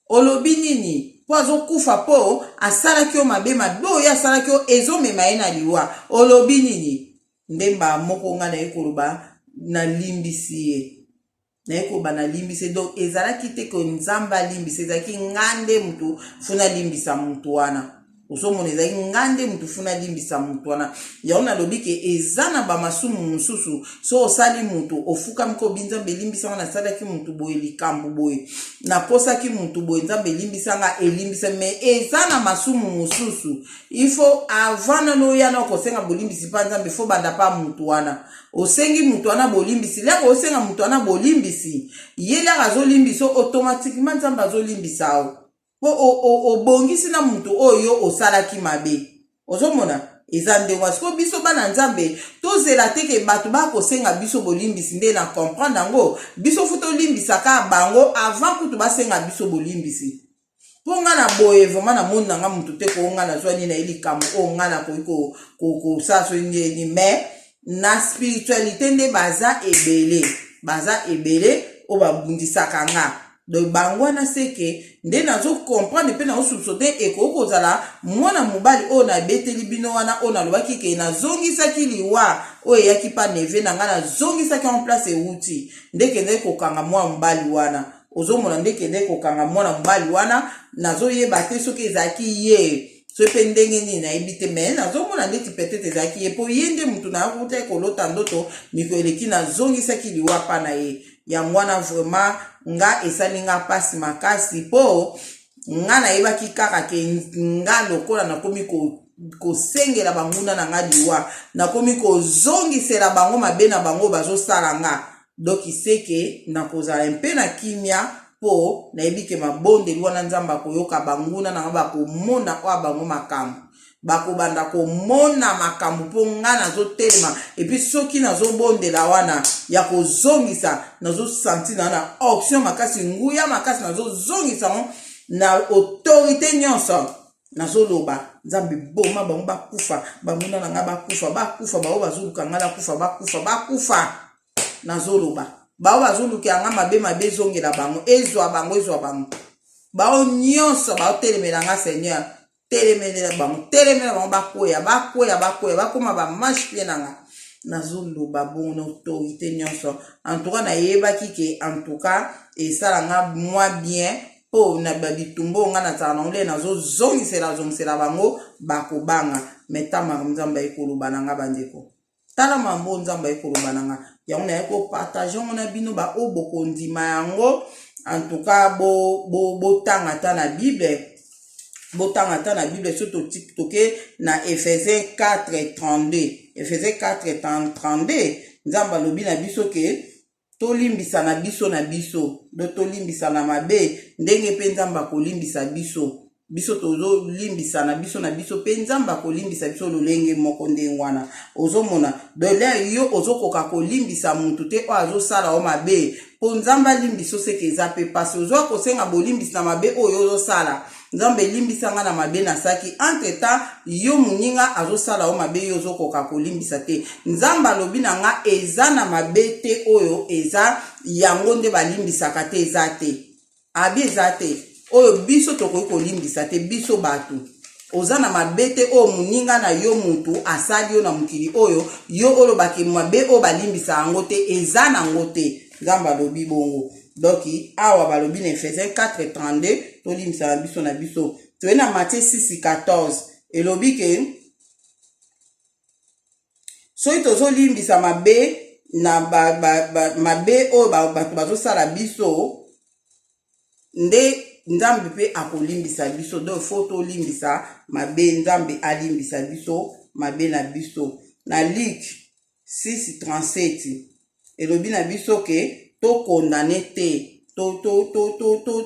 olobi nini po azokufa po asalaki yo mabe oyo asalaki yo ezomema ye na liwa olobi nini ndemba moko nga na ye koloba nalimbisi ye donc ezalaki te ko nzambe alimbisa ezalaki ngande mutu funa limbisa mutu wana osomona ezalaki ngande mutu funa limbisa mutu wana yango nalobi ke eza na bamasumu mosusu so osali mutu ofukami ko nzambe elimbisanga nasalaki mutu boye likambo boye naposaki mutu boye nzambe elimbisanga elimbisa me eza na masumu mosusu ifo avant nano oya na okosenga bolimbisi mpa nzambe fo banda pa mutu wana osengi mutu wana bolimbisi leka osenga mutu wana bolimbisi ye leka azolimbisa automatiquement nzambe azolimbisa o po obongisi na mutu oyo osalaki mabe ozomona eza ndengwa siko biso bana nzambe tozela teke bato bakosenga biso bolimbisi nde na comprendre yango biso fu tolimbisaka bango avant kutu basenga biso bolimbisi po nga na boye vraiment na moni nanga mutu te ko nga na zwani na elikambo o nga na koyi kosala so nini mais na spiritualité nde baza ebele o babundisaka nga do bangwana seke nde nazo comprendre pe na osubsote eko kozala mwana mobali o na beteli bino wana o na lobaki ke na zongisaki liwa o yaki pa neve na nga na zongisaki en place euti ndeke nde kokanga mwana mobali wana ozomona ndeke nde kokanga mwana mobali wana nazo yeba te soki ezaki ye so pe ndenge nini nayebi te me nazomona ndeti peut-être ezalaki ye po ye nde mutu na akuta ekolota ndoto miko eleki nazongisaki liwa pa na ye ya mwana vraiment nga esalinga pasi makasi po nga nayebaki kaka ke nga lokola nakomi kosengela banguna na nga liwa nakomi kozongisela bango mabe na bango bazosala nga donc iseke nakozala mpe na kimia po nayebi ke mabondeli wana nzambe akoyoka banguna na nga bakomona oyo bango makambo bakobanda komona makambo mpo nga nazotelema epi soki nazobondela wana ya kozongisa nazosanti na option makasi nguya makasi nazozongisa na autorité nyonso nazoloba nzambe boma bango bakufa bamuna na nga bakufa bao bazoluka nga na kufa bakufa nazoloba bao bazoluka nga mabe zongela bango ezwa bango bao nyonso bao telemela nga Seigneur telemela bango bakoya bakoma bamache pie na nga nazoloba bongo na autorité nyonso en tout cas nayebaki ke en tout cas esala nga moi bien po na babitumbo nga na tsana ngole zongisela bango bakobanga metama nzamba ekoloba na nga bandeko tala mambo nzamba ekoloba na nga yango na yako partager ngona bino ba oboko ndima yango en tout cas botanga ta na Bible surtout toke na Ephésiens 4:32 Ephésiens 4:32 nzamba lobi na biso ke tolimbisa na biso do tolimbisa na mabe ndenge pe nzamba kolimbisa biso tozolimbisa na biso pe nzamba kolimbisa biso lolenge moko ndengwana ozomona dole yo ozokoka kolimbisa muntu te o azosala o mabe po nzamba limbiso seke eza pe pasi ozwa kosenga bolimbisa na mabe oyo ozosala nzambe limbisa nga na mabe na saki entre temps yo muninga azosala o mabe yo ozokoka kolimbisa te nzamba lobi na nga eza na mabe te oyo eza yango nde balimbisaka te eza te oyo biso tokoki kolimbisa te biso bato oza na mabe te oyo muninga na yo mutu asali yo na mokili oyo yo olobaki mabe oyo balimbisa yango te eza nango te nzamba lobi bongo doki awa balobi na Ephésiens 4:32 tolimbisa na biso toye na Matthieu 6:14 elobi ke soki tozolimbisa mabe na mabe oyo bato bazosala biso nde nzambe pe akolimbisa biso do fo tolimbisa mabe nzambe alimbisa biso mabe na biso na Luc 6:37 elobi na biso ke tokondane te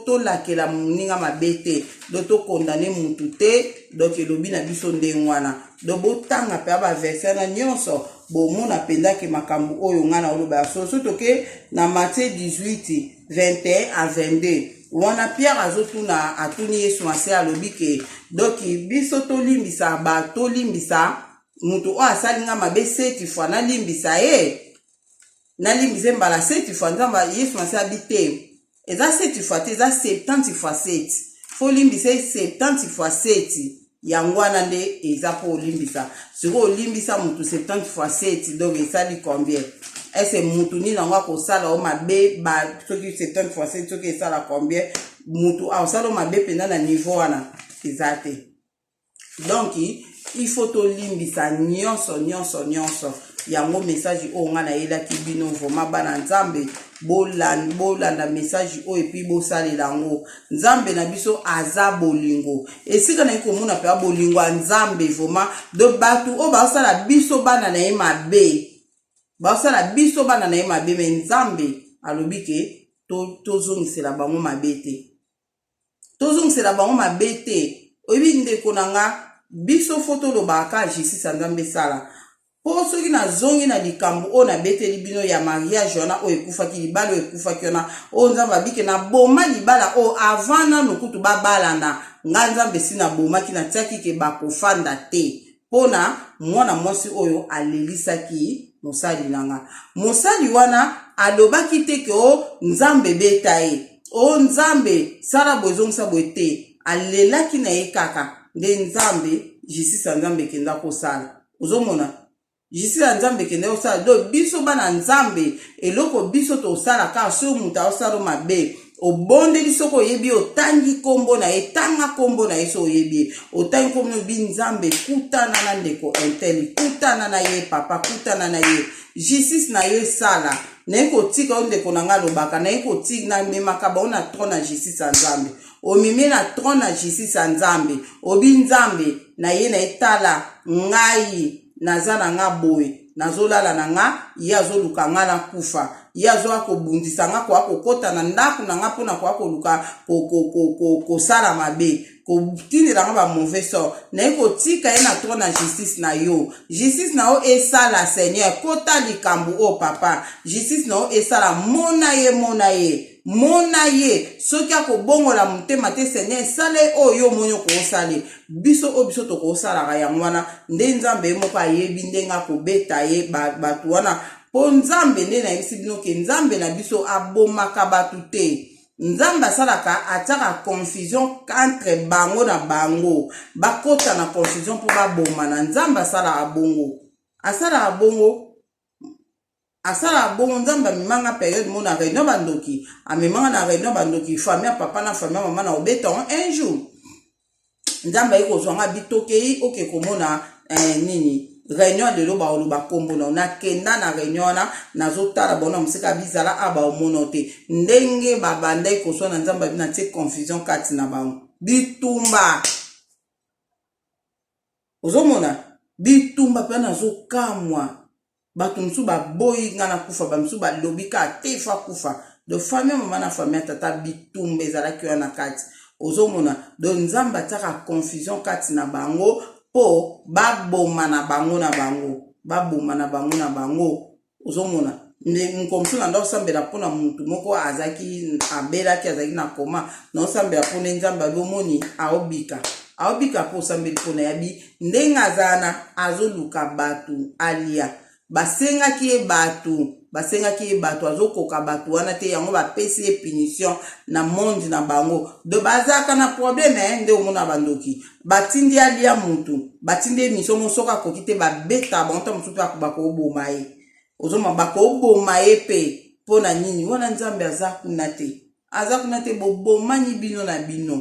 tolakela moninga mabe te do tokondane mutu te donc elobi na biso ndenge wana do botanga mpe baverse na nyonso bomona mpendaki makambo oyo nga na oloba soso toke na Matthieu 18:21-22 wana Pierre atuni Yesu mase alobi ke doki biso tolimbisa mutu oyo asali nga mabe 7 fois nalimbisa mbala 7 fois nzamba Yesu mase abi te eza 7 fois te eza 70 fois 7 fo limbisa 70 fois 7 yango wana nde eza po olimbisa siko olimbisa mutu 70 fois 7 donc esali combien ese mutu nini yango akosala o mabe soki 70 fois 7 soki esala combien mutu akosala o mabe mpenza na niveau wana eza te donc il faut tolimbisa nyonso yango message oyo nga nayelaki bino vraimen bana nzambe bolanda message oyo epi bosalela yango nzambe na biso aza bolingo esika nayi komona mpe bolingo ya nzambe vraimen do bato oyo baosala biso bana na ye mabe me nzambe alobi ke tozongisela bango mabe te oyebi ndeko na nga biso fo tolobaka justice ya nzambe esala po soki nazongi na likambo oyo nabeteli bino ya mariage wana oyo ekufaki libala oyo ekufaki wana oyo nzambe abiki na boma libala oyo avant nano kutu babalana nga nzambe si na bomaki natiaki ke bakofanda te mpona mwana mwasi oyo alelisaki mosali na nga mosali wana alobaki te ke o nzambe beta ye o nzambe sala boye ezongisa boye te alelaki na ye kaka nde nzambe justice ya nzambe ekenda kosala ozomona justice ya nzambe ekenda kosala do biso bana nzambe eloko biso tosala kaka soki moto aosala mabe obondeli soki oyebi otangi kombo na ye tanga kombo na ye so oyebi otangi kombo na yebi nzambe kutana na ndeko intel kutana na ye papa kutana na ye justice na ye sala naye kotika o ndeko na nga alobaka naye kotika na memaka bao na trône ya justice ya nzambe omimi na trône ya justice ya nzambe obi nzambe na ye na etala ngai naza na nga boye nazolala na nga ye azoluka nga na kufa yazo akobundisa nga kwa kokota na ndaku na nga pona kwa koluka ko sala mabe ko tindela nga ba mauvais sort na ko tika ye na tro na justice na yo esala Seigneur kota likambu o papa justice na yo esala mona ye soki akobongola motema te Seigneur sale oyo monyo ko sale biso to ko sala ga yango wana nde nzambe moko ayebi ndenga kobeta ye batu wana po nzambe nde na yebisi bino ke nzambe na biso abomaka batu te nzambe asalaka atiaka confusion entre bango na bango bakota na confusion mpo baboma na nzambe asalaka bongo nzambe amemanga periode mo na réunion bandoki amemanga na réunion bandoki famille ya papa na famille ya mama na obeta un jour nzambe ayi kozwanga bitokei oke komona nini réunion de loba oloba kombo na kenda na réunion na zotala bona musika bizala aba omono te ndenge babandai koswa na nzamba bina tie confusion kati na bango bitumba ozomona bitumba pe na zokamwa batu msu baboyi nga na kufa ba msu balobika atefa kufa de famille mama na famille tata bitumba ezalaki wana kati ozomona do nzamba tiaka confusion kati na bango po baboma na bango na bango ozomona nkomsu na ndo sambela pona mutu moko azaki abelaki azaki na koma no sambela pona nzamba lomoni aobika po sambeli pona yabi ndenga zana azoluka batu alia basengaki ye batu azokoka batu wana te yango bapesi ye punition na monde na bango de bazaka na problème nde omona bandoki batindi alia mutu batindi émission mosoka koki te babeta bango mosusu pe bakoboma ye ozoma bakoboma ye pe mpona nini wana nzambe aza kuna te bobomani bino na bino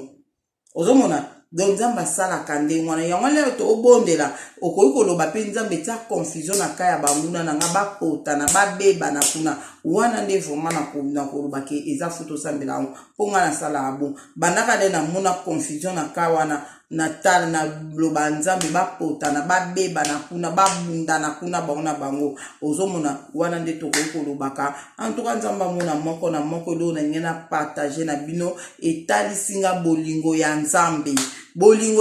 ozomona donc nzambe asalaka ndenge wana yango lelo toobondela okoki koloba mpe nzambe tia confusion na kaya banguna na nga bakotana babeba na kuna wana nde vraiment na koloba ke eza futa osambela yango mpo nga nasalaka bon bandaka nde namona confusion na kaya wana na tala na loba nzambe bakotana babeba na kuna babunda na kuna bango na bango ozomona wana nde tokoki kolobaka antuka nzambe amona moko na moko leo na nge na partage na bino etalisinga bolingo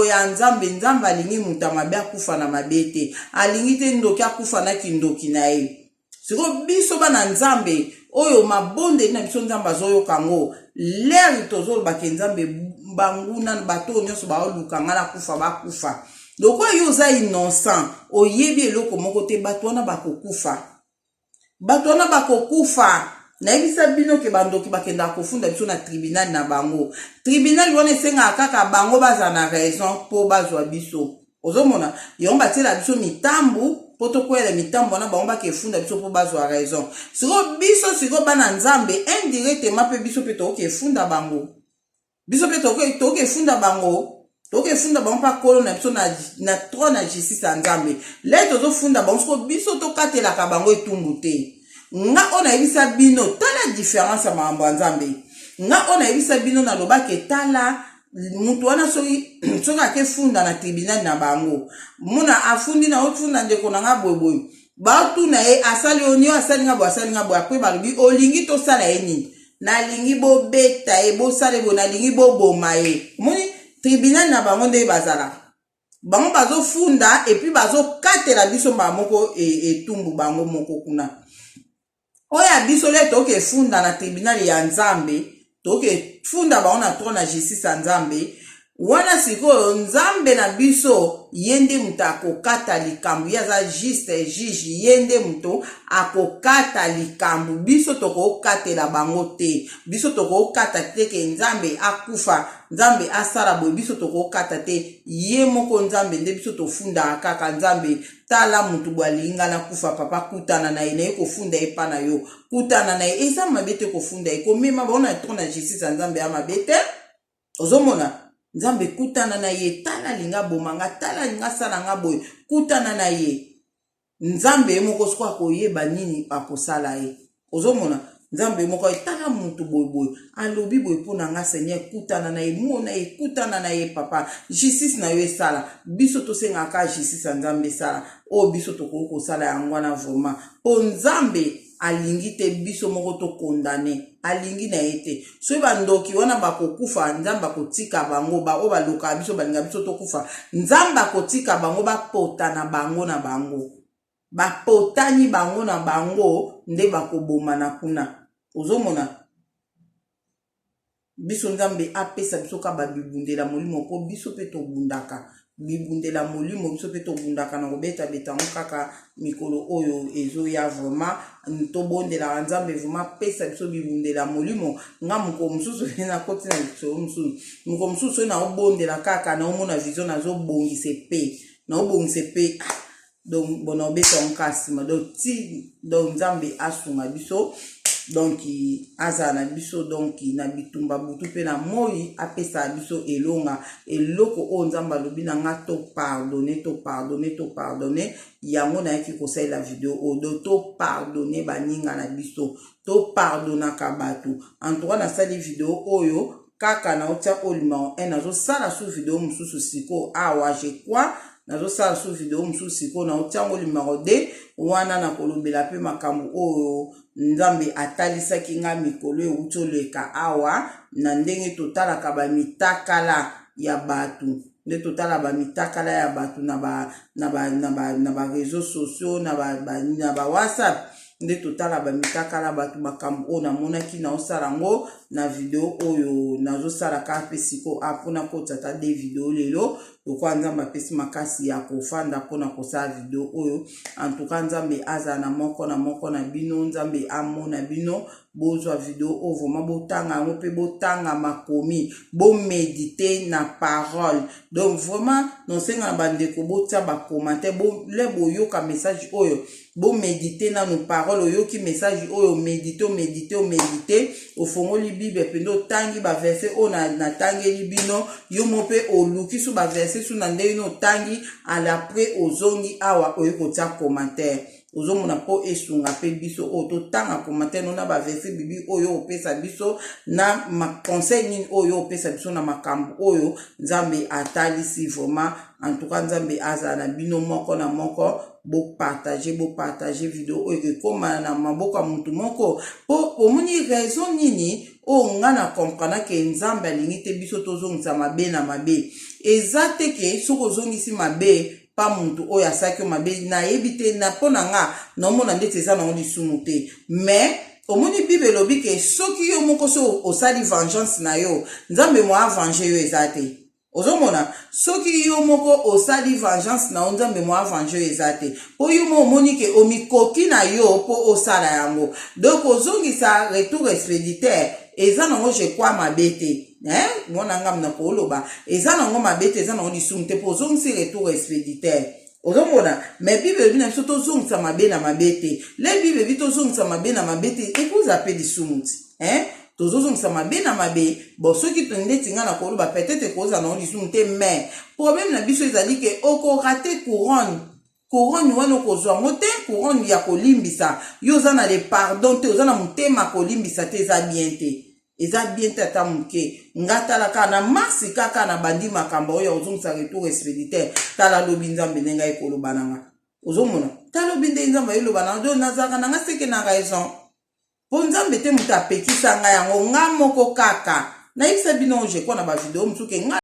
ya nzambe nzambe alingi mutu amabe akufa na mabe te alingi te ndoki akufa na kindoki na ye siko biso bana nzambe oyo mabonde na biso nzambe azoyoka ngo leri tozolobaka nzambe banguna bato nyonso baoluka nga na kufa bakufa loko yo oza innocent oyebi eloko moko te bato wana bakokufa nayebisa bino ke bandoki bakenda kofunda biso na tribunal na bango tribunal wana esengaka kaka bango baza na raison mpo bazwa biso ozomona yango batiela biso mitambu po tokwela mitambo wana bango bakefunda biso mpo bazwa raison siko bana nzambe indirectement mpe biso mpe tokefunda bango tokefunda bango mpa kolo na biso na tro na justice ya nzambe le tozofunda bango siko biso tokatelaka bango etumbu te nga ona yebisa bino tala différence ya makambo ya nzambe nga ona yebisa bino na lobake tala mutu wana soki akefunda na tribunal na bango muna afundi na ofunda ndeko na nga boyeboy batuna ye asali onio asali nga boy apre balobi olingi tosala ye nini nalingi bobeta ye bosala bo nalingi boboma ye moni tribunal na bango nde bazalaka bango bazofunda epuis bazokatela biso mbala moko etumbu bango moko kuna oya biso le tokefunda na tribunal ya nzambe tokefunda bango na tro na justice ya nzambe wana sikoyo nzambe na biso yende mutu akokata likambo ye aza juste juge yende mutu akokata likambo biso tokokatela bango te biso tokokata te ke nzambe akufa nzambe asala boye biso tokokata te ye moko nzambe nde biso tofundaka kaka nzambe tala mutu bwalinga na kufa papa kutana na ye na ye kofunda ye pa na yo kutana na ye eza mabe te kofunda ye komema bango na tro na justice ya nzambe ya mabe te ozomona nzambe kutana na ye tala linga bomanga tala linga sala nga boye kutana na ye nzambe moko siko akoyeba nini akosala ye ozomona nzambe moko etala mutu boyeboye alobi boye mpona nga Seigneur kutana na ye mona ye kutana na ye papa justice na yo esala biso tosengaka justice ya nzambe esala oyo biso tokoki kosala yango wana vraiment mpo nzambe alingi te biso moko to condamné alingi na ete so bandoki wana bakokufa nzamba kotika bango ba o baloka biso balinga biso to kufa nzamba kotika bango bapota na bango bapotani bango na bango nde bakoboma na kuna ozomona biso nzambe apesa biso ka babibundela molimo po biso pe tobundaka bibundela molimo biso pe tobundaka na kobeta betango kaka mikolo oyo ezoya vraiment tobondela nzambe vraiment pesa biso bibundela molimo nga moko mususu na koti na biso mususu moko mususu na obondela kaka na omona vision na zo bongise pe donc bona obeta onkasima donc nzambe asunga biso donc azana biso donc na bitumba butu pe na moi apesa biso elonga eloko o nzamba lobi na nga to pardonner yango na yaki kosai la vidéo o do to pardonner baninga na biso to pardonna ka batu en tout cas na sali vidéo oyo kaka na otia olima en nazo sala su vidéo mususu siko awa je crois nazo sala su vidéo mususu siko na otia olima de wana na kolobela pe makambo oyo nzambe atalisaki nga mikolo eutoleka awa na ndenge totalaka bamitakala ya batu nde totala bamitakala ya batu na ba réseaux sociaux na ba WhatsApp nde totala bamitakala batu makambo oyo namonaki na osala ngo na video oyo nazosala ka pe siko apona kotata de video lelo lokwa nzambe apesi makasi ya kofanda mpona kosala video oyo en tout cas nzambe aza na moko na bino nzambe amona bino bozwa video oyo vraiment botanga yango mpe botanga makomi bomedite na parole donc vraiment nosenga na bandeko botia bakomante le boyoka message oyo bomedite nanu parole oyoki message oyo medite ofongoli bible pende otangi baverse oyo natangeli bino yo mo mpe oluki su baverse su na ndenge no otangi alapres ozongi awa oyo kotia commentaire ozomona po esunga pe biso oyo totanga commentaire no na baverse bibi oyo opesa biso na conseil nini oyo opesa biso na makambo oyo nzambe atalisi vraiment en tout cas nzambe aza na bino moko na moko bo partager video oyo ekoma na maboko ya mutu moko po omoni raison nini o nga na comprendre ke nzambe alingi te biso tozongisa mabe na mabe eza te ke soko ozongisi mabe pa muntu oyo asaki mabe na yebi te na pona nga nomona ndete eza na lisumu te mais omoni bible lobi ke soki yo moko so osali vengeance na yo nzambe mo avenger yo eza te ozomona soki yo moko osali vengeance na nzambe mo avenger eza te po yo mo omoni ke omikoki na yo po osala yango donc ozongisa retour expéditeur eza nango je crois mabete mona ngam na koloba eza nango mabete eza nango lisumu te po ozongisi retour expéditeur ozomona mais bible bina biso tozongisa mabe na mabete le bible bi tozongisa mabe na mabete ekuza pe lisumu ti tozozongisa mabe na mabe bon soki tondeti nga na koloba peut-être koza nango lisumu te mais problème na biso ezali ke okorate couronne wana okozwa ngo te couronne ya kolimbisa yo oza na le pardon te oza na motema kolimbisa te eza bien te ata moke nga tala kaka na masi kaka na bandi makambo oyo ozongisa retour expéditeur tala lobi nzambe ndenge ekoloba na nga ozomona tala lobi ndenge nzambe eloba na nga do nazalaka na nga seke na raison po nzambe te moto apekisa nga yango nga moko kaka nayebisa bino je kwa na bavideo mosuke nga